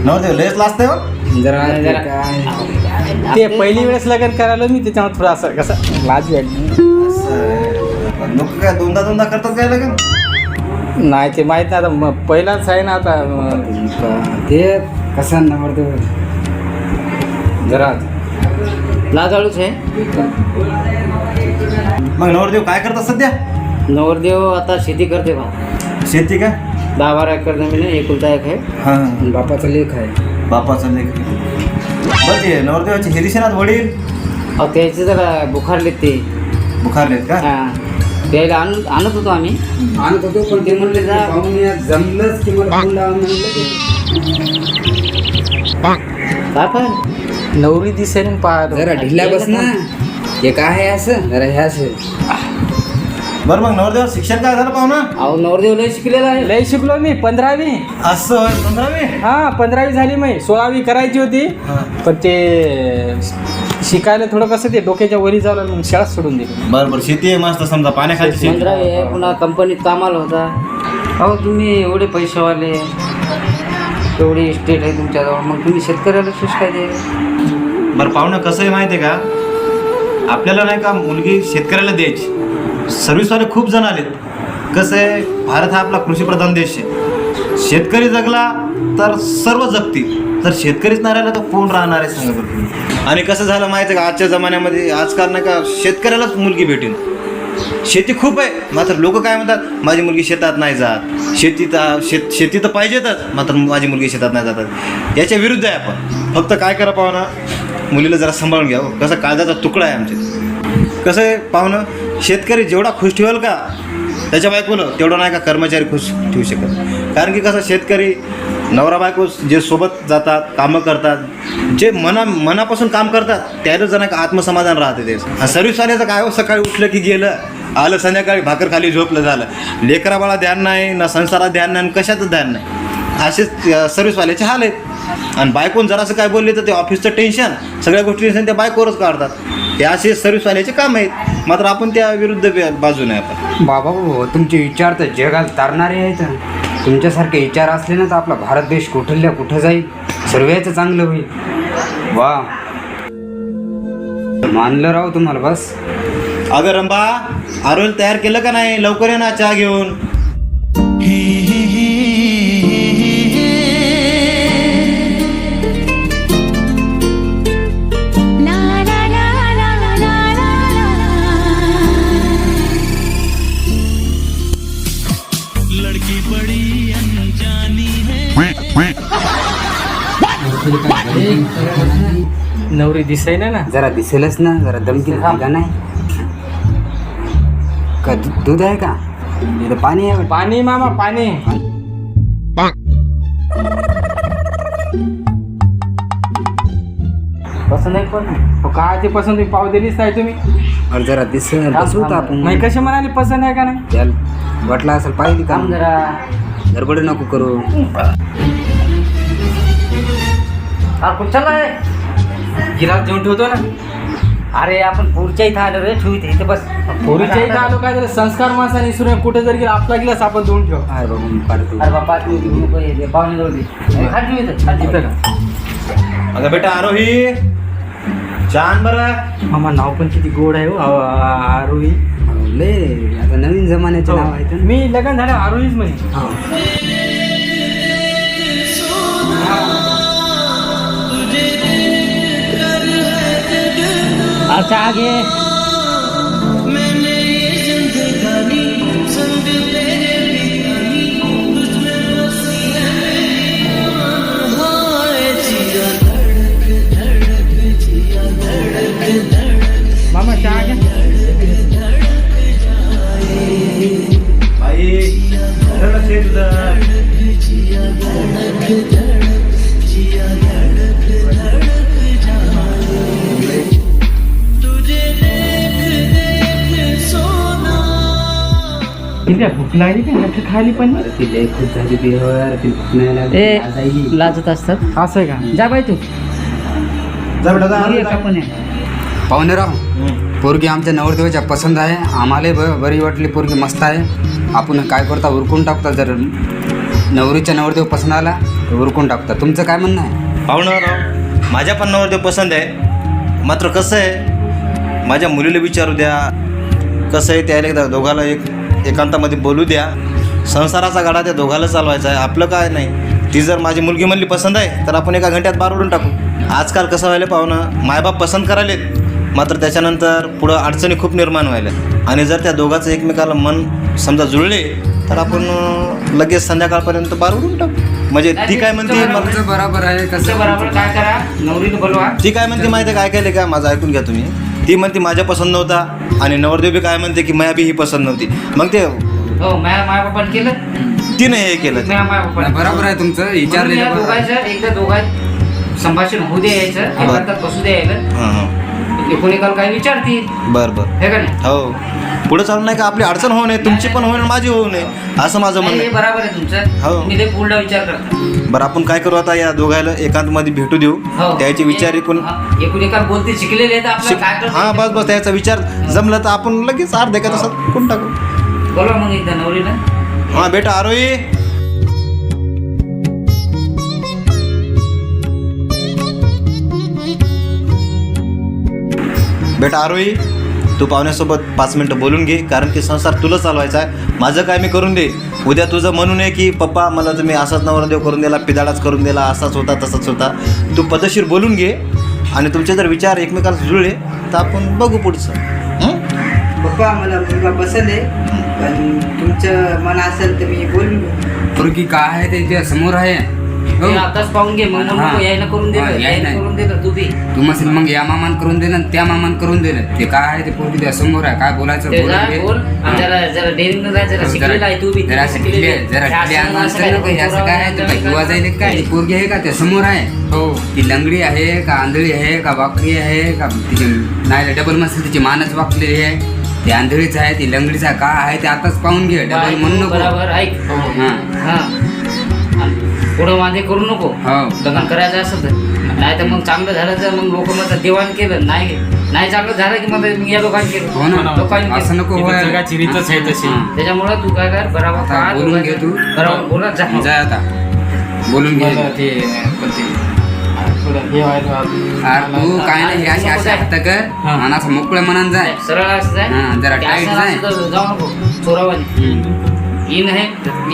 नवरदेव लयच लाजतंय हो. जरा काय ते पहिली वेळेस लग्न करायला मी, त्याच्यामुळे थोडं असं कसं लाज वाटली. लोक काय दोनदा करतात काय लग्न? नाही ते माहित नाही आता, पहिलाच आहे ना आता. ते कसं नवरदेव जरा लाजाळूच आहे. मग नवरदेव काय करतात सध्या? नवरदेव आता शेती करते बा. शेती का? 10-12 एकर जमीन आहे, एकुलता एक आहे. हा बापाचा लेख आहे. बापाचं लेख. बरं ते नवरदेवाची हिरिशनात वडील अहो त्याचे जरा बुखारलेत ते. बुखारलेत का? हा त्याला आणत होतो आम्ही. आणत होतो पण ते म्हणले जा पाहुणे जमलंच की मला फोन लावा म्हणलं. काय पाहिलं नवरी दिसेल पाहतो. जरा ढिल्या बस ना. हे काय आहे असं जरा हे असं. बरं मग नवरदेव शिक्षण काय झालं पाहुणा? अहो नवरदेव लय शिकलेला आहे. लय शिकलो मी. 15वी. असं होय, 15वी. हा 15वी झाली मी. 16वी करायची होती, पण ते शिकायला थोडं कसं ते डोक्याच्या वरी जावं लागलं, शाळा सोडून दिली. बरं शेती आहे मस्त समजा पाण्याखाली शेती. 15वी आहे, पुन्हा कंपनीत कामाला होता. अहो तुम्ही एवढे पैसेवाले, एवढी इस्टेट आहे तुमच्याजवळ, मग तुम्ही शेतकऱ्याला शिश काय दे. बरं पाहुणं कसं आहे माहिती आहे का, आपल्याला नाही का मुलगी शेतकऱ्याला द्यायची. सर्व्हिसवाले खूप जण आलेत. कसं आहे, भारत हा आपला कृषीप्रधान देश आहे. शेतकरी जगला तर सर्व जगतील. जर शेतकरीच नाही राहिला तर कोण राहणार आहे सांगा बरं तुम्ही. आणि कसं झालं माहिती आहे का, आजच्या जमान्यामध्ये आजकाल नाही का शेतकऱ्यालाच मुलगी भेटेन. शेती खूप आहे, मात्र लोक काय म्हणतात, माझी मुलगी शेतात नाही जात, शेती तर पाहिजेतच, मात्र माझी मुलगी शेतात नाही जातात. याच्या विरुद्ध आहे आपण. फक्त काय करा पाहुणा, मुलीला जरा सांभाळून घ्या. कसा काळजाचा तुकडा आहे आमच्या. कसं आहे पाहुणं, शेतकरी जेवढा खुश ठेवेल का त्याच्या बायकोला, तेवढं नाही का कर्मचारी खुश ठेवू शकत. कारण की कसं शेतकरी नवरा बायको जे सोबत जातात, कामं करतात, जे मनापासून काम करतात, त्याला जर नाही का आत्मसमाधान राहते. ते सर्व्हिसवाल्याचं काय हो, सकाळी उठलं की गेलं, आलं संध्याकाळी भाकर खाली झोपलं, झालं. लेकरा बाळा ध्यान नाही, ना संसारात ध्यान नाही, कशातच ध्यान नाही. असेच सर्व्हिसवाल्याचे हाल आहेत. आणि बायकोन जरासं काय बोलले तर ते ऑफिसचं टेन्शन, सगळ्या गोष्टी टेन्शन त्या बायकोवरच काढतात. हे असे सर्व्हिसवाल्याचे काम आहेत. मात्र आपण त्या विरुद्ध बाजूने आपण. बाबा हो, तुमचे विचार तर जगाला तारणारे आहेत. तुमच्यासारखे विचार असले ना तर आपला भारत देश कुठल्या कुठं जाईल, सर्वांचं चांगलं होईल. वा, मानलं राव तुम्हाला. बस अगं रंबा, आरोल तयार केलं का नाही? लवकर ये ना चहा घेऊन. नवरी दिसाय ना. जरा दिसेलच ना, जरा दमकी का नाही का? दूध आहे का? इथं पाणी आहे. पाणी मामा, पाणी. पसंत आहे पण काय ते पसंत पाव दिलीच नाही तुम्ही. अरे जरा बसू तर आपण. नाही कशी म्हणाली पसंत आहे का नाही? त्याला वाटलं असेल पाहिजे काम. जरा गडबड नको करू. गिलास देऊन ठेवतो ना. अरे आपण पुढच्या इथं आलो रे, ठेवू इथे बस. पोरीच्या इथं आलो काय झालं, संस्कार माणसाने विसरून कुठे जर गेला आपला गिलास आपण देऊन ठेव. अरे बाबा पाहुणे इथं का? अगं बेटा आरोही, छान बरं. मामा नाव पण किती गोड आहे हो, आरोही. लय आता नवीन जमान्याचे नाव आहेत ना. मी लग्न झालं आरोहीच म्हणे. अच्छा आगे मामा चहा घ्या. बाई खरं लक्ष आहे तुझं. तिला भूक लागली का? नक्की खाली पण ती लय खुश झाली देवर. ती भूक नाही लागली. लाजत असतात. असं आहे का? जा बाई तू. जा बेटा जा. पाहुणेराव, पोरगी आमच्या नवरदेवाच्या पसंत आहे. आम्हाला बरी वाटली पोरगी, मस्त आहे. आपण काय करता, उरकून टाकता. जर नवरीच्या नवरदेव पसंत आला तर उरकून टाकता. तुमचं काय म्हणणं आहे? पाहुणं, माझ्या पण नवरदेव पसंत आहे. मात्र कसं आहे, माझ्या मुलीला विचारू द्या. कसं आहे, त्याला एकदा दोघाला एकांतामध्ये बोलू द्या. संसाराचा गाडा त्या दोघाला चालवायचा आहे, आपलं काय नाही. ती जर माझी मुलगी म्हणली पसंत आहे तर आपण एका घंट्यात बार उडून टाकू. आजकाल कसं व्हायला पाहुणं, मायबाप पसंत करायलेत, मात्र त्याच्यानंतर पुढं अडचणी खूप निर्माण व्हायला. आणि जर त्या दोघांचं एकमेकाला मन समजा जुळले तर आपण लगेच संध्याकाळपर्यंत बार उडून टाकू. म्हणजे ती काय म्हणते, तुमचं बरोबर आहे. कसं बरोबर काय करा, नवरीला बोलवा. ती काय म्हणते माहिती आहे, काय केलं काय, माझं ऐकून घ्या तुम्ही. ती म्हणते माझ्या पसंत नव्हता आणि नवरदेव बी काय म्हणते की माया बी ही पसंत नव्हती. मग ते हो, माया बापाने केलं, तिने हे केलं. माया बापाने. बरोबर आहे तुमचं. विचारलेलं दोघांचं एकदा दोघांत संभाषण होऊ द्या, यायचं एकांतात बसू द्या. यायला हां हां, कोणी काल काय विचारतील, बरं बरं. हे का नाही? हो, पुढे चालून नाही का आपली अडचण होऊ नये, तुमची पण होऊ नये, माझी होऊ नये, असं माझं म्हणणं हे आहे. बरोबर आहे तुमचं. हो. तुम्ही ते पुढला विचार करता. बरं, आपण काय करू आता, या दोघायला एकांतमध्ये भेटू देऊ. त्याचे विचार एकूण एकूण एका बोलते शिकलेले आहेत, आपल्याला काय करता हां, बस बस, त्याचा विचार जमला तर आपण लगेच अर्ध्या एका तासात करून टाकू. बोलवा मग एकदा नवरीला. हां बेटा आरोही, बेटा आरोही, तू पाहुण्यासोबत 5 मिनटं बोलून घे. कारण की संसार तुला चालवायचा आहे, माझं काय मी करून दे. उद्या तुझं म्हणून आहे की पप्पा मला तुम्ही असाच नवरदेव करून दिला, पिदाडाच करून दिला, असाच होता तसाच होता. तू पद्धतशीर बोलून घे आणि तुमचे जर विचार एकमेकाला जुळले तर आपण बघू पुढचं. पप्पा मला मुलगा पसंत आहे, पण तुमचं मन असेल तर मी बोलून घेऊ. पोरगी काय आहे ते त्या समोर आहे. हो. ते आताच पाहून घे, मग हा. नको यायला करून हा, दिलं, यायला यायला करून दिलं तू बी. तू म्हणशील मग या मामान करून दिलं आणि त्या मामान करून दिलं. ते काय आहे ते पोरगी त्या समोर आहे. काय बोलायचं ते बोलून जा, घे. बोल. हा. जरा डेअरिंग न जाय, जरा शिकलेला आहे तू बी. जरा शिकले, जरा हे असं माणसं काय नको, हे असं काय आहे, तुला युवा जाईल काय? ती पोरगी आहे का त्या समोर आहे. हो, ती लंगडी आहे का आंधळी आहे का वाकडी आहे का तिची नाही डबल मस्त तिची मानच वाकलेली आहे. ती आंधळीच आहे, ती लंगडीच आहे. काय आहे ते आताच पाहून घे. डबल म्हणू नको. बरोबर ऐक. हा. हा. पुढं वादे करू नको. हो. लग्न करायचं असं तर नाही तर मग चांगलं झालं तर मग लोक म्हणतात देवाण केलं, नाही चांगलं झालं की मग मी या लोकांनी केलं. हो ना, लोकांनी असं केलं. नको इथं व्हायला. जगाची रीतच आहे तशी. हा. त्याच्यामुळे तू काय कर, बरोबर आता का बोलून घे तू. बरोबर बोलत जा. जाय आता बोलून घे. मला ते पण ते थोडं हे व्हायला तू काय नाही हे अशी अशी हात कर आणि असं मोकळ्या मनानं जाय. सरळ असं जाय. हा, जरा ते tight असं जाय. असं तर जाऊ नको चोरावानी. इन आहे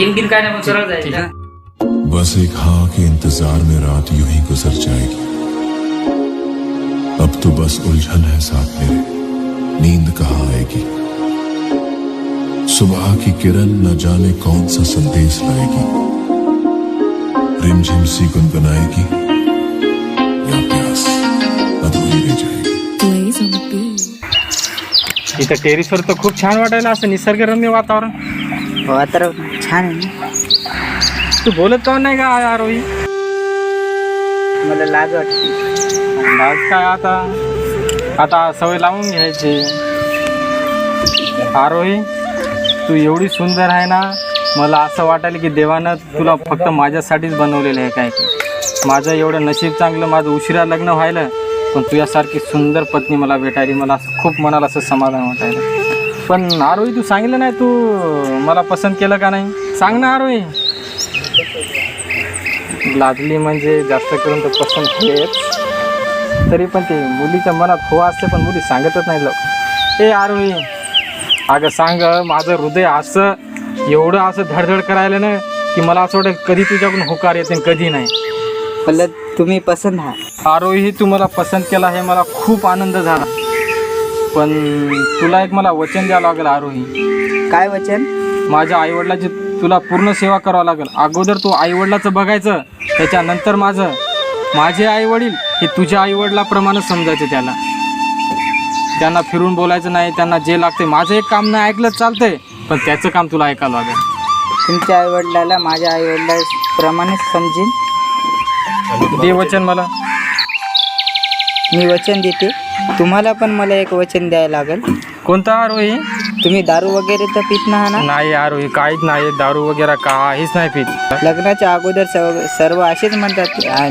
इन गिन काय नाही, मग सरळ ठीक जाय. आहे. बस एक हाँ के इंतजार में रात यूं ही गुजर जाएगी. अब तो बस उलझन है साथ मेरे, नींद कहाँ आएगी. सुबह की किरण न जाने कौन सा संदेश लाएगी. रिमझिम सी गुनगुनाएगी या प्यास अधूरी रह जाएगी. इथं टेरिसवर तर खूप छान वाटायला, असं निसर्गरम्य वातावरण. वातावरण छान आहे ना. तू बोलत का नाही का आरोही? मला लाज वाटते. आज काय आता सवय लावून घ्यायची. आरोही तू एवढी सुंदर आहे ना, मला असं वाटायला की देवानं तुला फक्त माझ्यासाठीच बनवलेलं आहे. काय माझं एवढं नशीब चांगलं, माझं उशिरा लग्न व्हायला, पण तुझ्यासारखी सुंदर पत्नी मला भेटायली. मला असं खूप मनाला असं समाधान वाटायला. पण आरोही तू सांगितलं नाही तू मला पसंत केलं का नाही? सांग ना आरोही. लादली म्हणजे जास्त करून तर पसंत होतेच, तरी पण ते मुलीच्या मनात हो असते, पण मुली सांगतच नाही लोक. ए आरोही अगं सांग, माझं हृदय असं एवढं असं धडधड करायला ना की मला असं वाटतं कधी तुझ्याकडून होकार येते कधी नाही. मला तुम्ही पसंत आहात. आरोही तू मला पसंत केला हे मला खूप आनंद झाला, पण तुला एक मला वचन द्यावं लागेल आरोही. काय वचन? माझ्या आईवडिलाची तुला पूर्ण सेवा करावं लागेल. अगोदर तू आईवडिलाचं बघायचं, त्याच्यानंतर माझे आईवडील हे तुझ्या आईवडिलाप्रमाणे समजायचं. त्यांना फिरून बोलायचं नाही, त्यांना जे लागते. माझं एक काम नाही ऐकलं चालतंय, पण त्याचं काम तुला ऐकावं लागेल. तुमच्या आईवडिलाला माझ्या आईवडिलाप्रमाणेच समजेन. दे वचन मला. मी वचन देते. तुम्हाला पण मला एक वचन द्यायला लागेल. कोणता आरोही? तुम्ही दारू वगैरे तर पित ना? नाही आरोही, काहीच नाही, दारू वगैरे काहीच नाही पित. लग्नाच्या अगोदर सर्व असेच म्हणतात,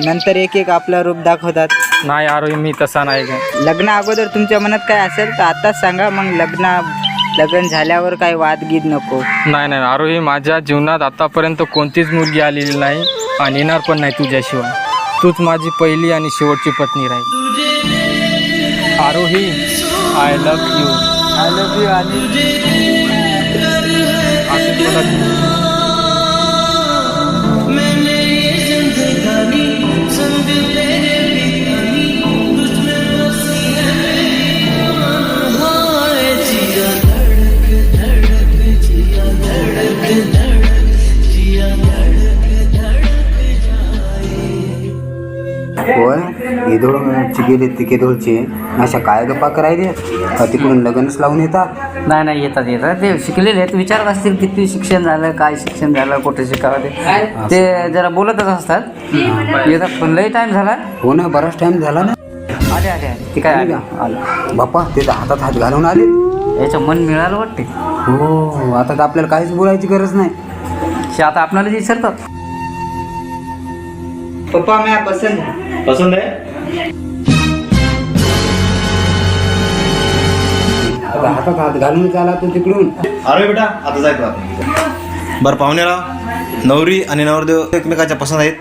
नंतर एक एक आपलं रूप दाखवतात. नाही आरोही, मी तसा नाही का. लग्न अगोदर तुमच्या मनात काय असेल तर आताच सांगा, मग लग्न झाल्यावर काही वादगीत नको. नाही आरोही, माझ्या जीवनात आतापर्यंत कोणतीच मुलगी आलेली नाही आणि येणार पण नाही तुझ्याशिवाय. तूच माझी पहिली आणि शेवटची पत्नी राहील. Aarohi, I love you. I love you. असंच मला होय इधोळची गेले तिकेधोळचे अशा काय गप्पा करायले का तिकडून लग्नच लावून येतात. नाही येतात ते शिकलेले आहेत. विचारत असतील किती शिक्षण झालं, काय शिक्षण झालं, कुठे शिकावं ते जरा बोलतच असतात. येतात पण लई टाइम झाला. हो ना, बराच टाइम झाला ना. आले ते काय आले. बाप्पा ते तर हातात हात घालून आले. याचं मन मिळालं वाटते. हो, आता तर आपल्याला काहीच बोलायची गरज नाही. ते आता आपल्याला विचारतात. पप्पा मी पसंद आहे. आता हातात हात घालून आला तो तिकडून. अरे बेटा आता जायचं आता. बरं पाहुणेला नवरी आणि नवरदेव एकमेकाच्या पसंत आहेत.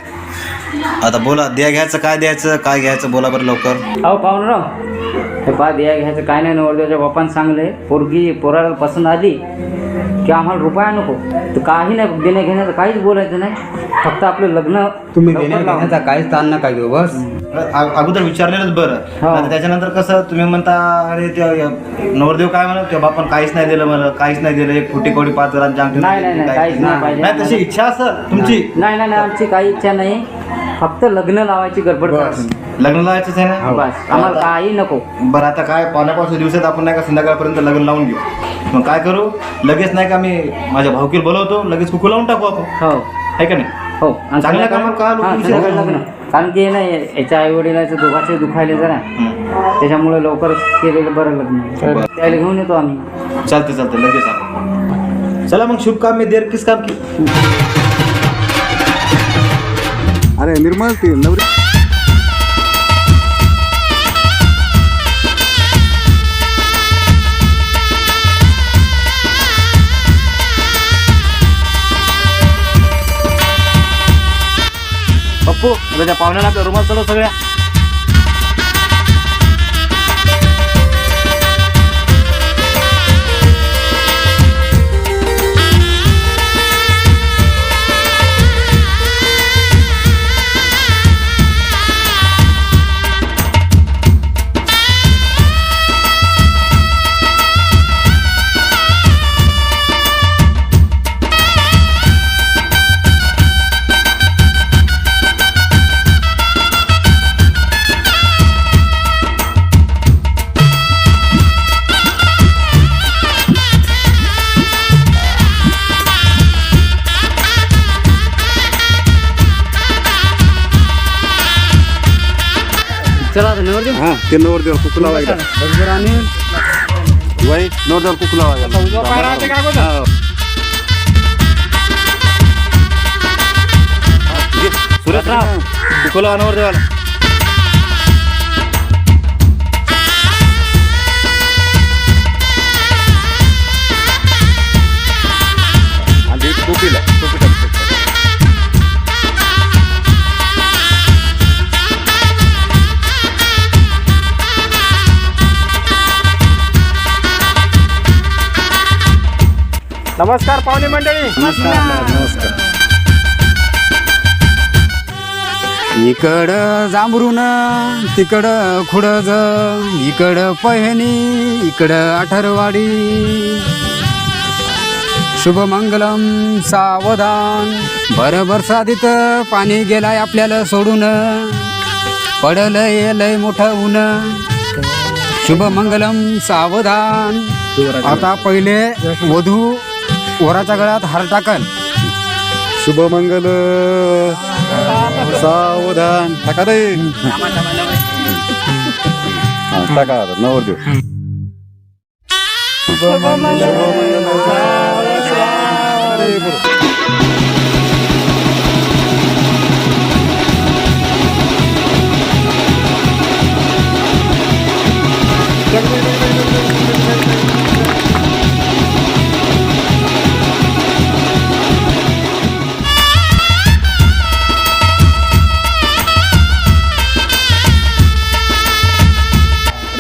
आता बोला, द्या घ्यायचं काय द्यायचं, काय घ्यायचं बोला बरं लवकर. अहो पाहुणराव, हे पा द्या घ्यायचं काय नाही. नवरदेवाच्या बापानं सांगले पोराला पसंत आली की आम्हाला रुपया नको, तर काही नाही देण्या घेण्याचं काहीच बोलायचं नाही, फक्त आपलं लग्न तुम्ही लवकर देण्या लावा. घेण्याचा काहीच ताण नका घेऊ बस. अगोदर विचारलेलंच बरं. हो. आता त्याच्यानंतर कसं तुम्ही म्हणता अरे ते नवरदेव काय म्हणत तेव्हा आपण काहीच नाही दिलं, मला काहीच नाही दिलं, एक फुटी कोडी 5 हजारांची अंगठी नाही, नाही, नाही, काहीच नाही पाहिजे. नाही तशी इच्छा असेल तुमची, नाही नाही नाही, आमची काही इच्छा नाही, फक्त लग्न लावायची गडबड करा तुम्ही. लग्न लावायचंच आहे ना. बस, आम्हाला काही नको. बरं आता काय पावसाच्या दिवसात आपण नाही का संध्याकाळपर्यंत लग्न लावून घेऊ. मग काय करू, लगेच नाही का मी माझ्या भाऊकीला बोलवतो, लगेच कुकू लावून टाकू आपण, हो आहे का नाही. हो. आणि चांगल्या संध्याकाळी- कामावर का लोक हां, विचार संध्याकाळी करतात? लग्न. कारण की नाही याच्या आई वडिलाचं दोघांचे दुखायले जरा, त्याच्यामुळे लवकरच केलेलं बरं लग्न. त्याला घेऊन येतो आम्ही. चालतं लगेच आपण. चला मग शुभ काम में देर किस काम की. अरे निर्मल ती नवरी पप्पू त्याच्या पाहुण्याला आपल्या रुमाल चढव सगळ्या. चला आता नवरदेव. हा ते नवरदेव कुकू लावायला वय नवरदेव कुकू लावायला. सुरेशराव कुकूला नवरदेवाला. आणि टोपीला टोपी टाकतो. नमस्कार पाहुणे मंडळी. नमस्कार. इकडं जांभरून तिकडं खुडज, इकडं पहनी इकडं आठरवाडी. शुभमंगलम सावधान, भर बरसातीत पाणी गेलाय आपल्याला सोडून, पडलंय लय मोठं ऊन. शुभमंगलम सावधान. आता पहिले वधू वराच्या गळ्यात हार टाकल. शुभमंगल सावधान टाका रे. हा, टाका आता नवरदेव.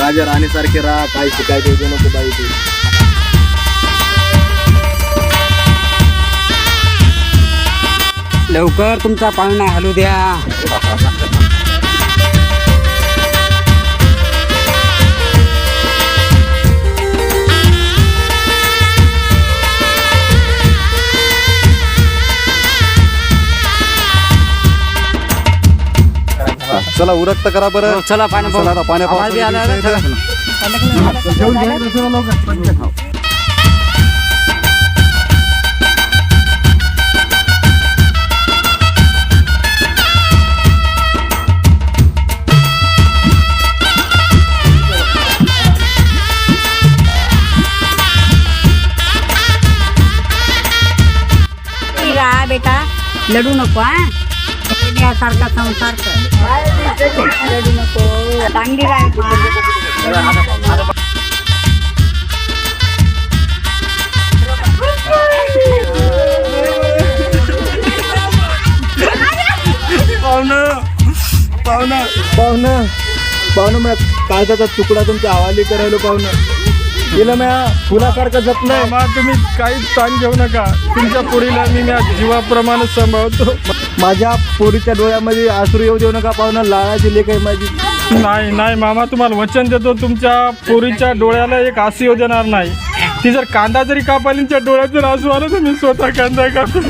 राजा राणी सारखे राहा, काय शिकायचे ते नको बाई तू. लवकर तुमचा पाळणा हलू द्या. चला उरकत करा बरं. हो, चला पाणी चला आता पाण्या आम्हाला बी आलं, पावसाचं चला. राहा बेटा, लढू नको. हा सारखा संसार कर, लढू नको. चांगली राहायची. पाहुणं मग काळजाचा तुकडा तुमच्या हवाली करायला पाहुणं. तिला म्या फुलासारखं जपलंय. तुम्ही काहीच ताण घेऊ नका. तुमच्या पोरीला मी जीवाप्रमाणे सांभाळतो. माझ्या पोरीच्या डोळ्यामध्ये आसरू येऊ देऊ नका पाहुणा. लाळाची लेक आहे माझी. नाही मामा, तुम्हाला वचन देतो, तुमच्या पोरीच्या डोळ्याला एक आसू येऊ देणार नाही. ती जर कांदा जरी कापाली, तिच्या डोळ्यात जर आसू आलं तर मी स्वतः कांदा कापतो.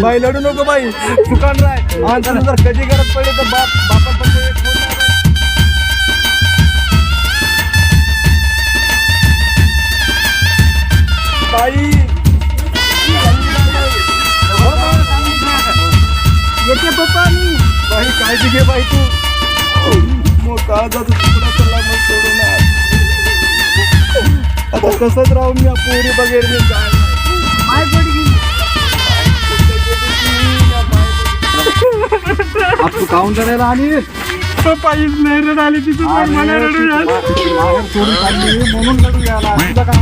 बाई लढू नको बाई, सुकान राय. आणि त्यांना जर कधी गरज पडली तर बापा बाई येते पप्पा. बाई काळजी घे बाई तू. काळजाचा तुकडा चला मग सोडून आज. आता कसंच राहू मी पोरी वगैरे मी काय तू काउंटर आणि पायीच नाही रडाली तिथं मला रडू यायला. सोडून काढली म्हणून लढू घ्यायला. तुझं काय